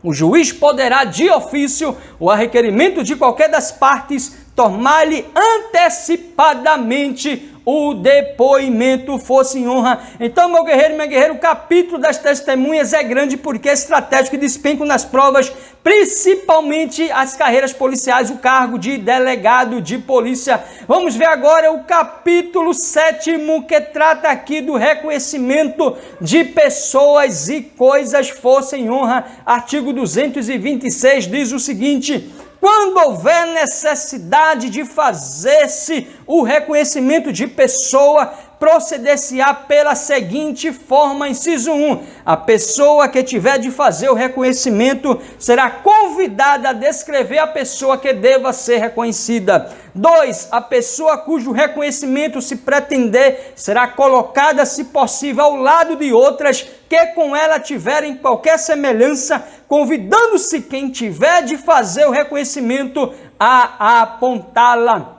o juiz poderá, de ofício ou a requerimento de qualquer das partes, tomar-lhe antecipadamente o depoimento, fosse em honra. Então, meu guerreiro e minha guerreira, o capítulo das testemunhas é grande porque é estratégico e despencam nas provas, principalmente as carreiras policiais, o cargo de delegado de polícia. Vamos ver agora o capítulo 7º, que trata aqui do reconhecimento de pessoas e coisas, fosse em honra. Artigo 226 diz o seguinte: quando houver necessidade de fazer-se o reconhecimento de pessoa, proceder-se-á pela seguinte forma: inciso 1, a pessoa que tiver de fazer o reconhecimento será convidada a descrever a pessoa que deva ser reconhecida. 2, a pessoa cujo reconhecimento se pretender será colocada, se possível, ao lado de outras que com ela tiverem qualquer semelhança, convidando-se quem tiver de fazer o reconhecimento a apontá-la.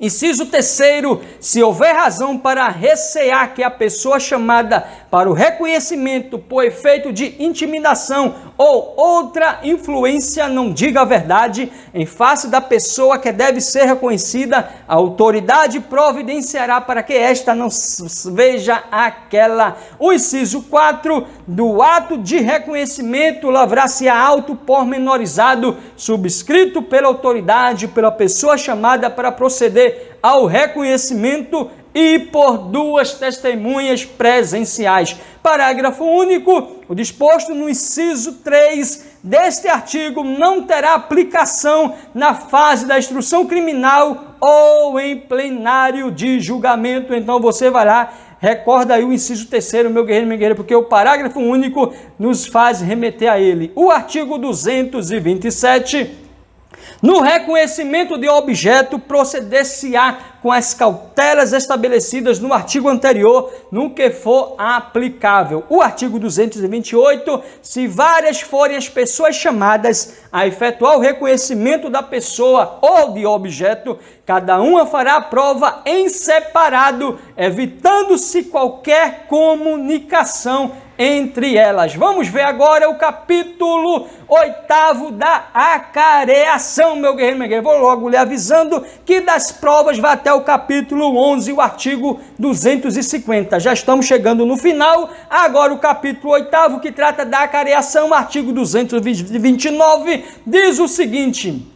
Inciso 3º, se houver razão para recear que a pessoa chamada para o reconhecimento por efeito de intimidação ou outra influência não diga a verdade em face da pessoa que deve ser reconhecida, a autoridade providenciará para que esta não veja aquela. O inciso 4, do ato de reconhecimento lavrar-se-á auto pormenorizado, subscrito pela autoridade, pela pessoa chamada para proceder ao reconhecimento e por 2 testemunhas presenciais. Parágrafo único. O disposto no inciso 3 deste artigo não terá aplicação na fase da instrução criminal ou em plenário de julgamento. Então você vai lá, recorda aí o inciso 3º, meu guerreiro, minha guerreira, porque o parágrafo único nos faz remeter a ele. O artigo 227. No reconhecimento de objeto, proceder-se-á com as cautelas estabelecidas no artigo anterior, no que for aplicável. O artigo 228, se várias forem as pessoas chamadas a efetuar o reconhecimento da pessoa ou de objeto, cada uma fará a prova em separado, evitando-se qualquer comunicação entre elas. Vamos ver agora o capítulo 8º da acareação, meu guerreiro, minha guerreira. Vou logo lhe avisando que das provas vai até o capítulo 11, o artigo 250. Já estamos chegando no final. Agora o capítulo 8º, que trata da acareação, artigo 229, diz o seguinte: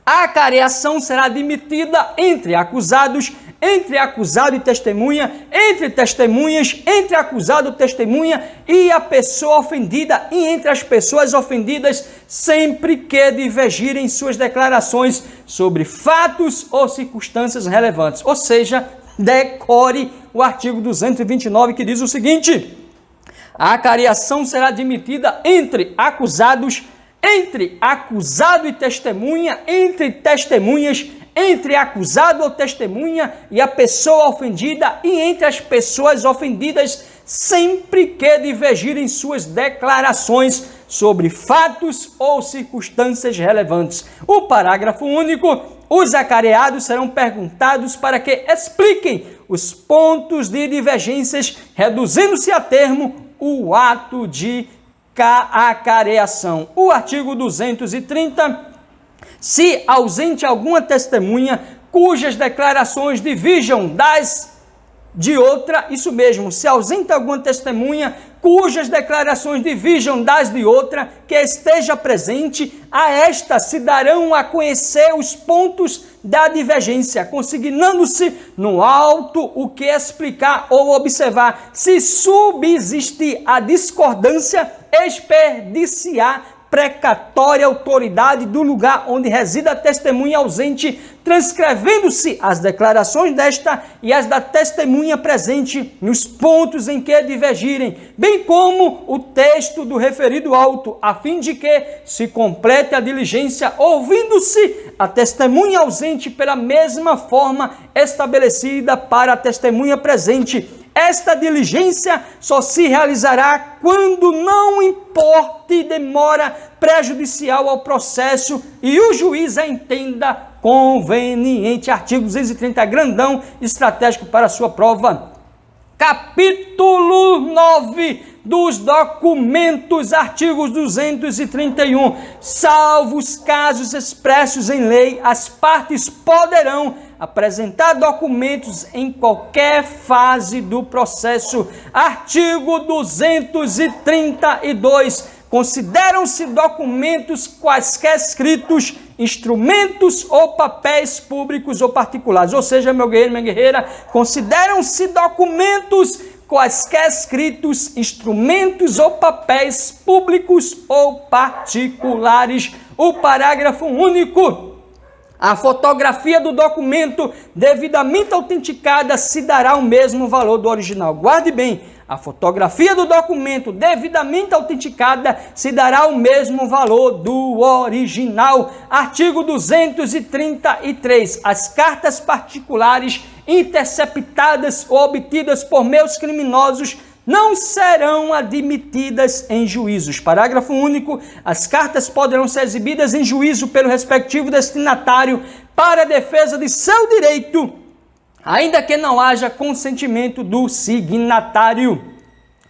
a acareação será admitida entre acusados, entre acusado e testemunha, entre testemunhas, entre acusado e testemunha e a pessoa ofendida, e entre as pessoas ofendidas, sempre que divergirem suas declarações sobre fatos ou circunstâncias relevantes. Ou seja, decore o artigo 229, que diz o seguinte: a acareação será admitida entre acusados, entre acusado e testemunha, entre testemunhas, entre acusado ou testemunha e a pessoa ofendida, e entre as pessoas ofendidas, sempre que divergirem suas declarações sobre fatos ou circunstâncias relevantes. O parágrafo único: os acareados serão perguntados para que expliquem os pontos de divergências, reduzindo-se a termo o ato de acareação. O artigo 230, se ausente alguma testemunha cujas declarações diverjam das de outra, isso mesmo, se ausente alguma testemunha cujas declarações diverjam das de outra que esteja presente, a esta se darão a conhecer os pontos da divergência, consignando-se no auto o que explicar ou observar. Se subsistir a discordância, expediciar precatória autoridade do lugar onde reside a testemunha ausente, transcrevendo-se as declarações desta e as da testemunha presente nos pontos em que divergirem, bem como o texto do referido auto, a fim de que se complete a diligência, ouvindo-se a testemunha ausente pela mesma forma estabelecida para a testemunha presente. Esta diligência só se realizará quando não importe demora prejudicial ao processo e o juiz a entenda conveniente. Artigo 230, grandão, estratégico para a sua prova. Capítulo 9 dos documentos, artigos 231. Salvo os casos expressos em lei, as partes poderão apresentar documentos em qualquer fase do processo. Artigo 232. Consideram-se documentos quaisquer escritos, instrumentos ou papéis públicos ou particulares. Ou seja, meu guerreiro, minha guerreira, consideram-se documentos quaisquer escritos, instrumentos ou papéis públicos ou particulares. O parágrafo único: a fotografia do documento devidamente autenticada se dará o mesmo valor do original. Guarde bem, a fotografia do documento devidamente autenticada se dará o mesmo valor do original. Artigo 233. As cartas particulares interceptadas ou obtidas por meios criminosos não serão admitidas em juízos. Parágrafo único. As cartas poderão ser exibidas em juízo pelo respectivo destinatário para a defesa de seu direito, ainda que não haja consentimento do signatário.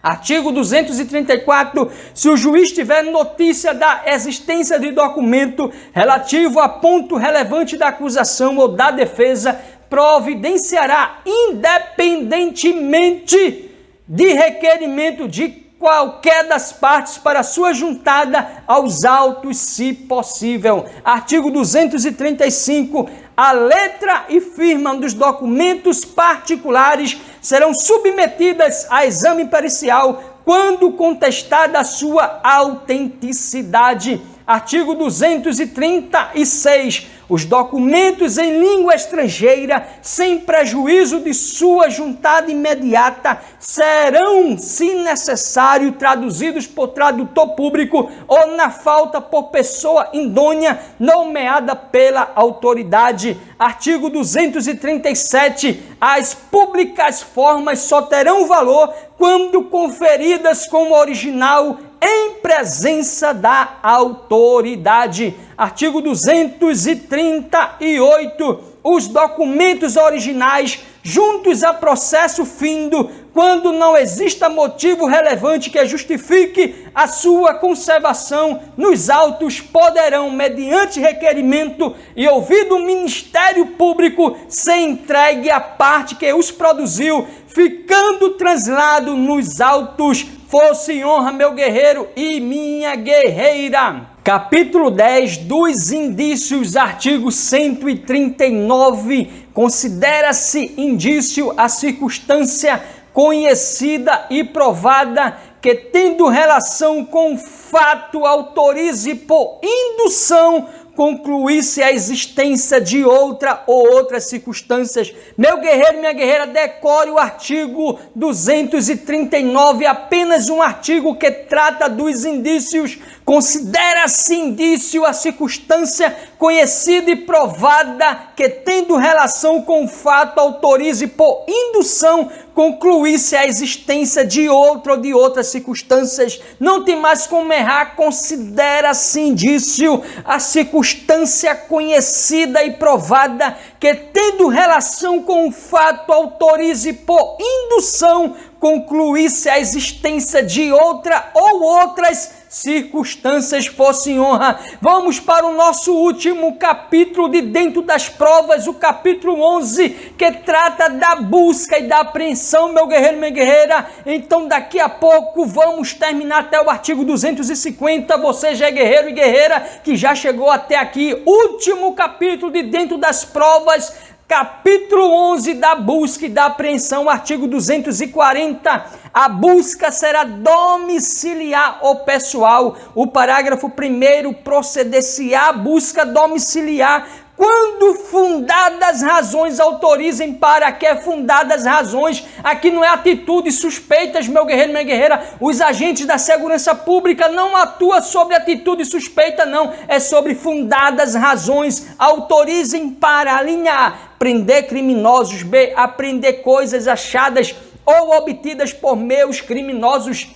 Artigo 234. Se o juiz tiver notícia da existência de documento relativo a ponto relevante da acusação ou da defesa, providenciará, independentemente de requerimento de qualquer das partes, para sua juntada aos autos, se possível. Artigo 235. A letra e firma dos documentos particulares serão submetidas a exame pericial quando contestada a sua autenticidade. Artigo 236. os documentos em língua estrangeira, sem prejuízo de sua juntada imediata, serão, se necessário, traduzidos por tradutor público ou, na falta, por pessoa idônea nomeada pela autoridade. Artigo 237. As públicas formas só terão valor quando conferidas como original em presença da autoridade. Artigo 238. Os documentos originais, juntos a processo findo, quando não exista motivo relevante que justifique a sua conservação nos autos, poderão, mediante requerimento e ouvido o Ministério Público, ser entregue à parte que os produziu, ficando translado nos autos. Força e honra, meu guerreiro e minha guerreira. Capítulo 10 dos indícios, artigo 139. Considera-se indício a circunstância conhecida e provada que, tendo relação com fato, autorize por indução concluísse a existência de outra ou outras circunstâncias. Meu guerreiro, minha guerreira, decore o artigo 239, apenas um artigo que trata dos indícios. Considera-se indício a circunstância conhecida e provada que, tendo relação com o fato, autorize por indução concluísse a existência de outra ou de outras circunstâncias. Não tem mais como errar. Considera-se indício a circunstância conhecida e provada que, tendo relação com o fato, autorize por indução concluísse a existência de outra ou outras circunstâncias. Força e honra. Vamos para o nosso último capítulo de dentro das provas, o capítulo 11, que trata da busca e da apreensão, meu guerreiro, minha guerreira. Então daqui a pouco vamos terminar até o artigo 250. Você já é guerreiro e guerreira que já chegou até aqui. Último capítulo de dentro das provas, capítulo 11 da busca e da apreensão, artigo 240. A busca será domiciliar ou pessoal. O parágrafo 1º, proceder-se-á busca domiciliar quando fundadas razões autorizem. Para que fundadas razões? Aqui não é atitudes suspeitas, meu guerreiro, minha guerreira. Os agentes da segurança pública não atuam sobre atitude suspeita, não. É sobre fundadas razões autorizem para, a linha A, prender criminosos, B, apreender coisas achadas ou obtidas por meios criminosos,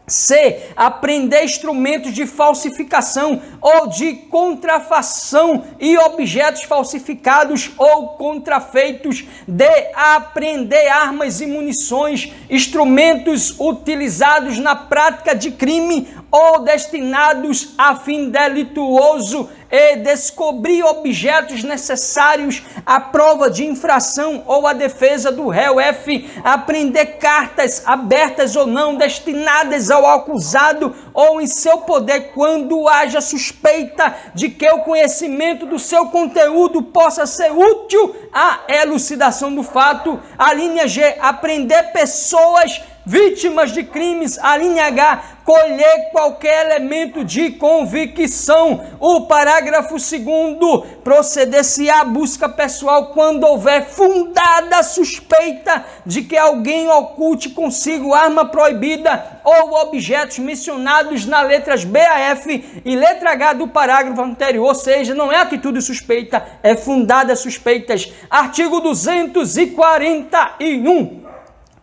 C, apreender instrumentos de falsificação ou de contrafação e objetos falsificados ou contrafeitos. D, apreender armas e munições, instrumentos utilizados na prática de crime ou destinados a fim delituoso. E, descobrir objetos necessários à prova de infração ou à defesa do réu. F, apreender cartas abertas ou não destinadas ao acusado ou em seu poder quando haja suspeita de que o conhecimento do seu conteúdo possa ser útil à elucidação do fato. A linha G, apreender pessoas vítimas de crimes. A linha H, colher qualquer elemento de convicção. O parágrafo 2º, proceder-se-á busca pessoal quando houver fundada suspeita de que alguém oculte consigo arma proibida ou objetos mencionados na letras B a F e letra H do parágrafo anterior, ou seja, não é atitude suspeita, é fundada suspeitas. Artigo 241.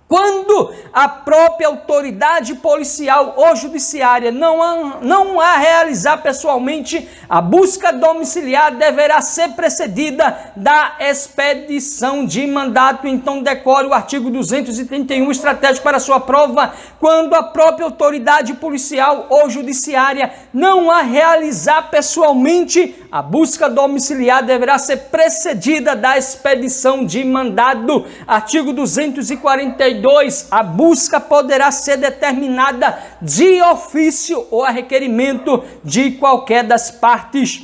Quando a própria autoridade policial ou judiciária não a realizar pessoalmente, a busca domiciliar deverá ser precedida da expedição de mandato. Então decore o artigo 231, estratégico para sua prova. Quando a própria autoridade policial ou judiciária não a realizar pessoalmente, a busca domiciliar deverá ser precedida da expedição de mandado. Artigo 242. A busca poderá ser determinada de ofício ou a requerimento de qualquer das partes.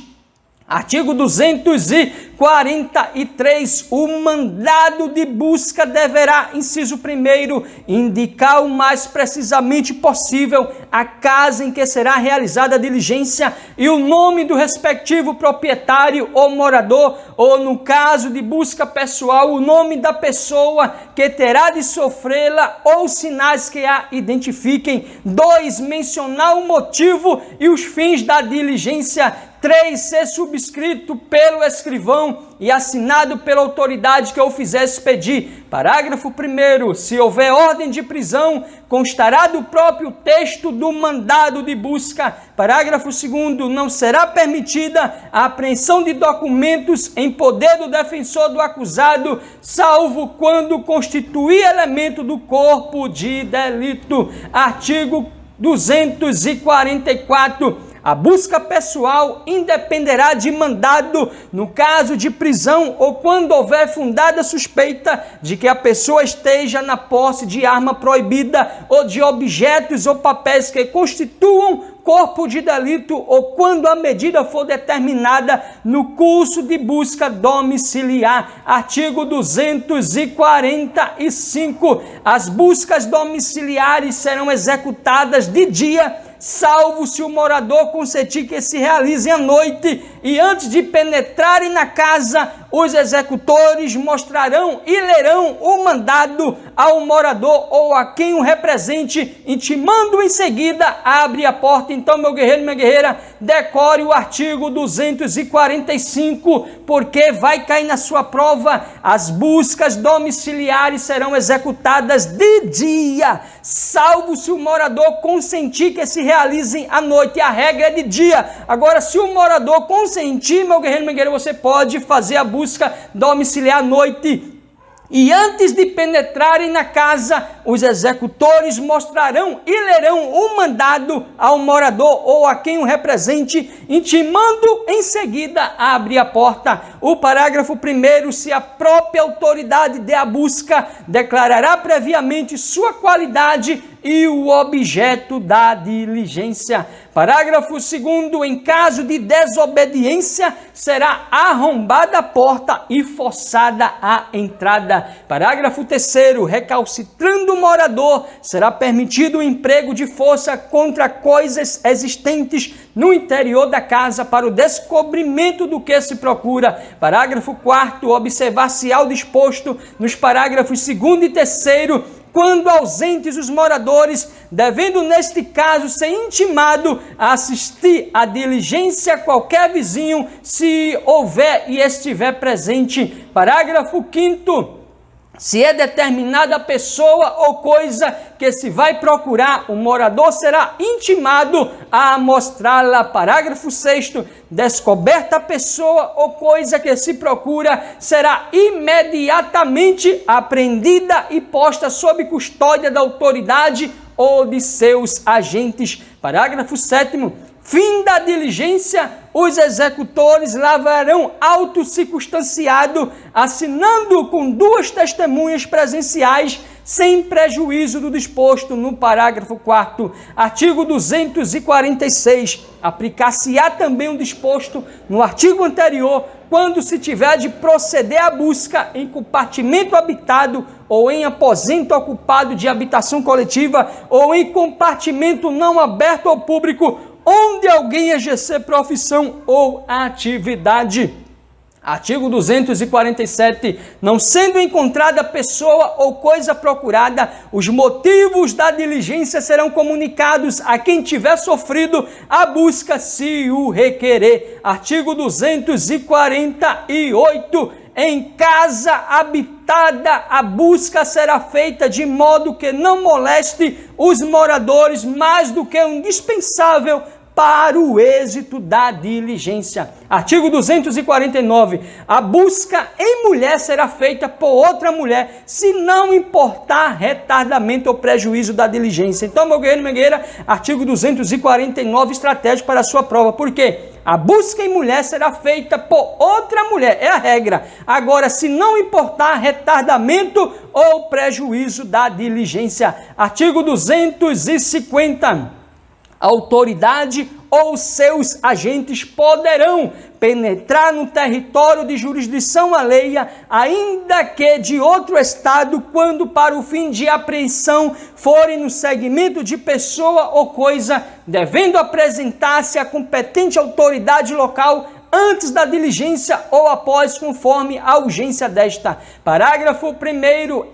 Artigo 243. O mandado de busca deverá, inciso 1º, indicar o mais precisamente possível a casa em que será realizada a diligência e o nome do respectivo proprietário ou morador, ou, no caso de busca pessoal, o nome da pessoa que terá de sofrê-la ou sinais que a identifiquem. 2. Mencionar o motivo e os fins da diligência. 3. Ser subscrito pelo escrivão e assinado pela autoridade que o fizer expedir. Parágrafo 1º. Se houver ordem de prisão, constará do próprio texto do mandado de busca. Parágrafo 2º. Não será permitida a apreensão de documentos em poder do defensor do acusado, salvo quando constituir elemento do corpo de delito. Artigo 244. A busca pessoal independerá de mandado no caso de prisão ou quando houver fundada suspeita de que a pessoa esteja na posse de arma proibida ou de objetos ou papéis que constituam corpo de delito ou quando a medida for determinada no curso de busca domiciliar. Artigo 245. As buscas domiciliares serão executadas de dia, salvo se o morador consentir que se realizem à noite, e antes de penetrarem na casa, os executores mostrarão e lerão o mandado ao morador ou a quem o represente, intimando em seguida abre a porta. Então, meu guerreiro e minha guerreira, decore o artigo 245, porque vai cair na sua prova. As buscas domiciliares serão executadas de dia, salvo se o morador consentir que se realizem à noite. A regra é de dia. Agora, se o morador consentir, meu guerreiro e minha guerreira, você pode fazer a busca domiciliar à noite. E antes de penetrarem na casa, os executores mostrarão e lerão o mandado ao morador ou a quem o represente, intimando em seguida abre a porta. O parágrafo 1º, se a própria autoridade der a busca, declarará previamente sua qualidade e o objeto da diligência. Parágrafo 2º, em caso de desobediência, será arrombada a porta e forçada a entrada. Parágrafo 3º, recalcitrando o morador, será permitido o emprego de força contra coisas existentes no interior da casa para o descobrimento do que se procura. Parágrafo 4º, observar-se-á o disposto nos parágrafos 2º e 3º, quando ausentes os moradores, devendo neste caso ser intimado a assistir à diligência qualquer vizinho, se houver e estiver presente. Parágrafo 5º. Se é determinada pessoa ou coisa que se vai procurar, o morador será intimado a mostrá-la. Parágrafo 6º. Descoberta a pessoa ou coisa que se procura, será imediatamente apreendida e posta sob custódia da autoridade ou de seus agentes. Parágrafo 7º. Fim da diligência, os executores lavrarão auto circunstanciado, assinando com 2 testemunhas presenciais, sem prejuízo do disposto no parágrafo 4º. Artigo 246. Aplicar-se-á também o disposto no artigo anterior, quando se tiver de proceder à busca em compartimento habitado ou em aposento ocupado de habitação coletiva ou em compartimento não aberto ao público, onde alguém exercer profissão ou atividade. Artigo 247. Não sendo encontrada pessoa ou coisa procurada, os motivos da diligência serão comunicados a quem tiver sofrido a busca, se o requerer. Artigo 248. Em casa habitada, a busca será feita de modo que não moleste os moradores mais do que o indispensável para o êxito da diligência. Artigo 249. A busca em mulher será feita por outra mulher, se não importar retardamento ou prejuízo da diligência. Então, meu guerreiro e minha guerreira, artigo 249, estratégico para a sua prova. Por quê? A busca em mulher será feita por outra mulher, é a regra. Agora, se não importar retardamento ou prejuízo da diligência. Artigo 250. Autoridade ou seus agentes poderão penetrar no território de jurisdição alheia, ainda que de outro estado, quando para o fim de apreensão forem no segmento de pessoa ou coisa, devendo apresentar-se à competente autoridade local antes da diligência ou após, conforme a urgência desta. Parágrafo 1º.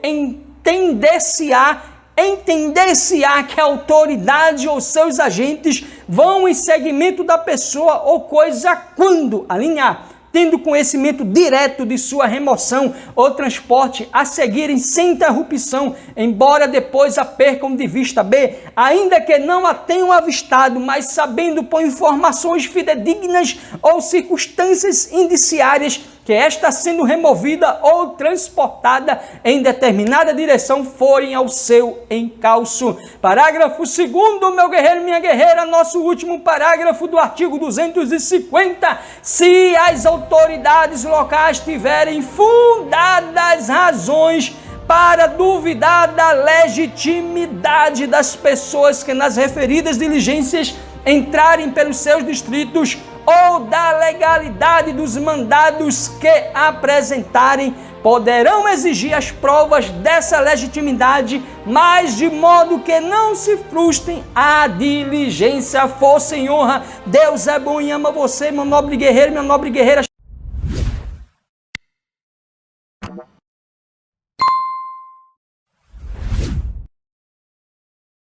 Entender-se-á que a autoridade ou seus agentes vão em seguimento da pessoa ou coisa quando, a linha A, tendo conhecimento direto de sua remoção ou transporte, a seguirem sem interrupção, embora depois a percam de vista. B, ainda que não a tenham avistado, mas sabendo por informações fidedignas ou circunstâncias indiciárias que esta sendo removida ou transportada em determinada direção forem ao seu encalço. Parágrafo 2º, meu guerreiro, minha guerreira, nosso último parágrafo do artigo 250. Se as autoridades locais tiverem fundadas razões para duvidar da legitimidade das pessoas que nas referidas diligências entrarem pelos seus distritos ou da legalidade dos mandados que apresentarem, poderão exigir as provas dessa legitimidade, mas de modo que não se frustrem a diligência. Força em honra, Deus é bom e ama você, meu nobre guerreiro, minha nobre guerreira.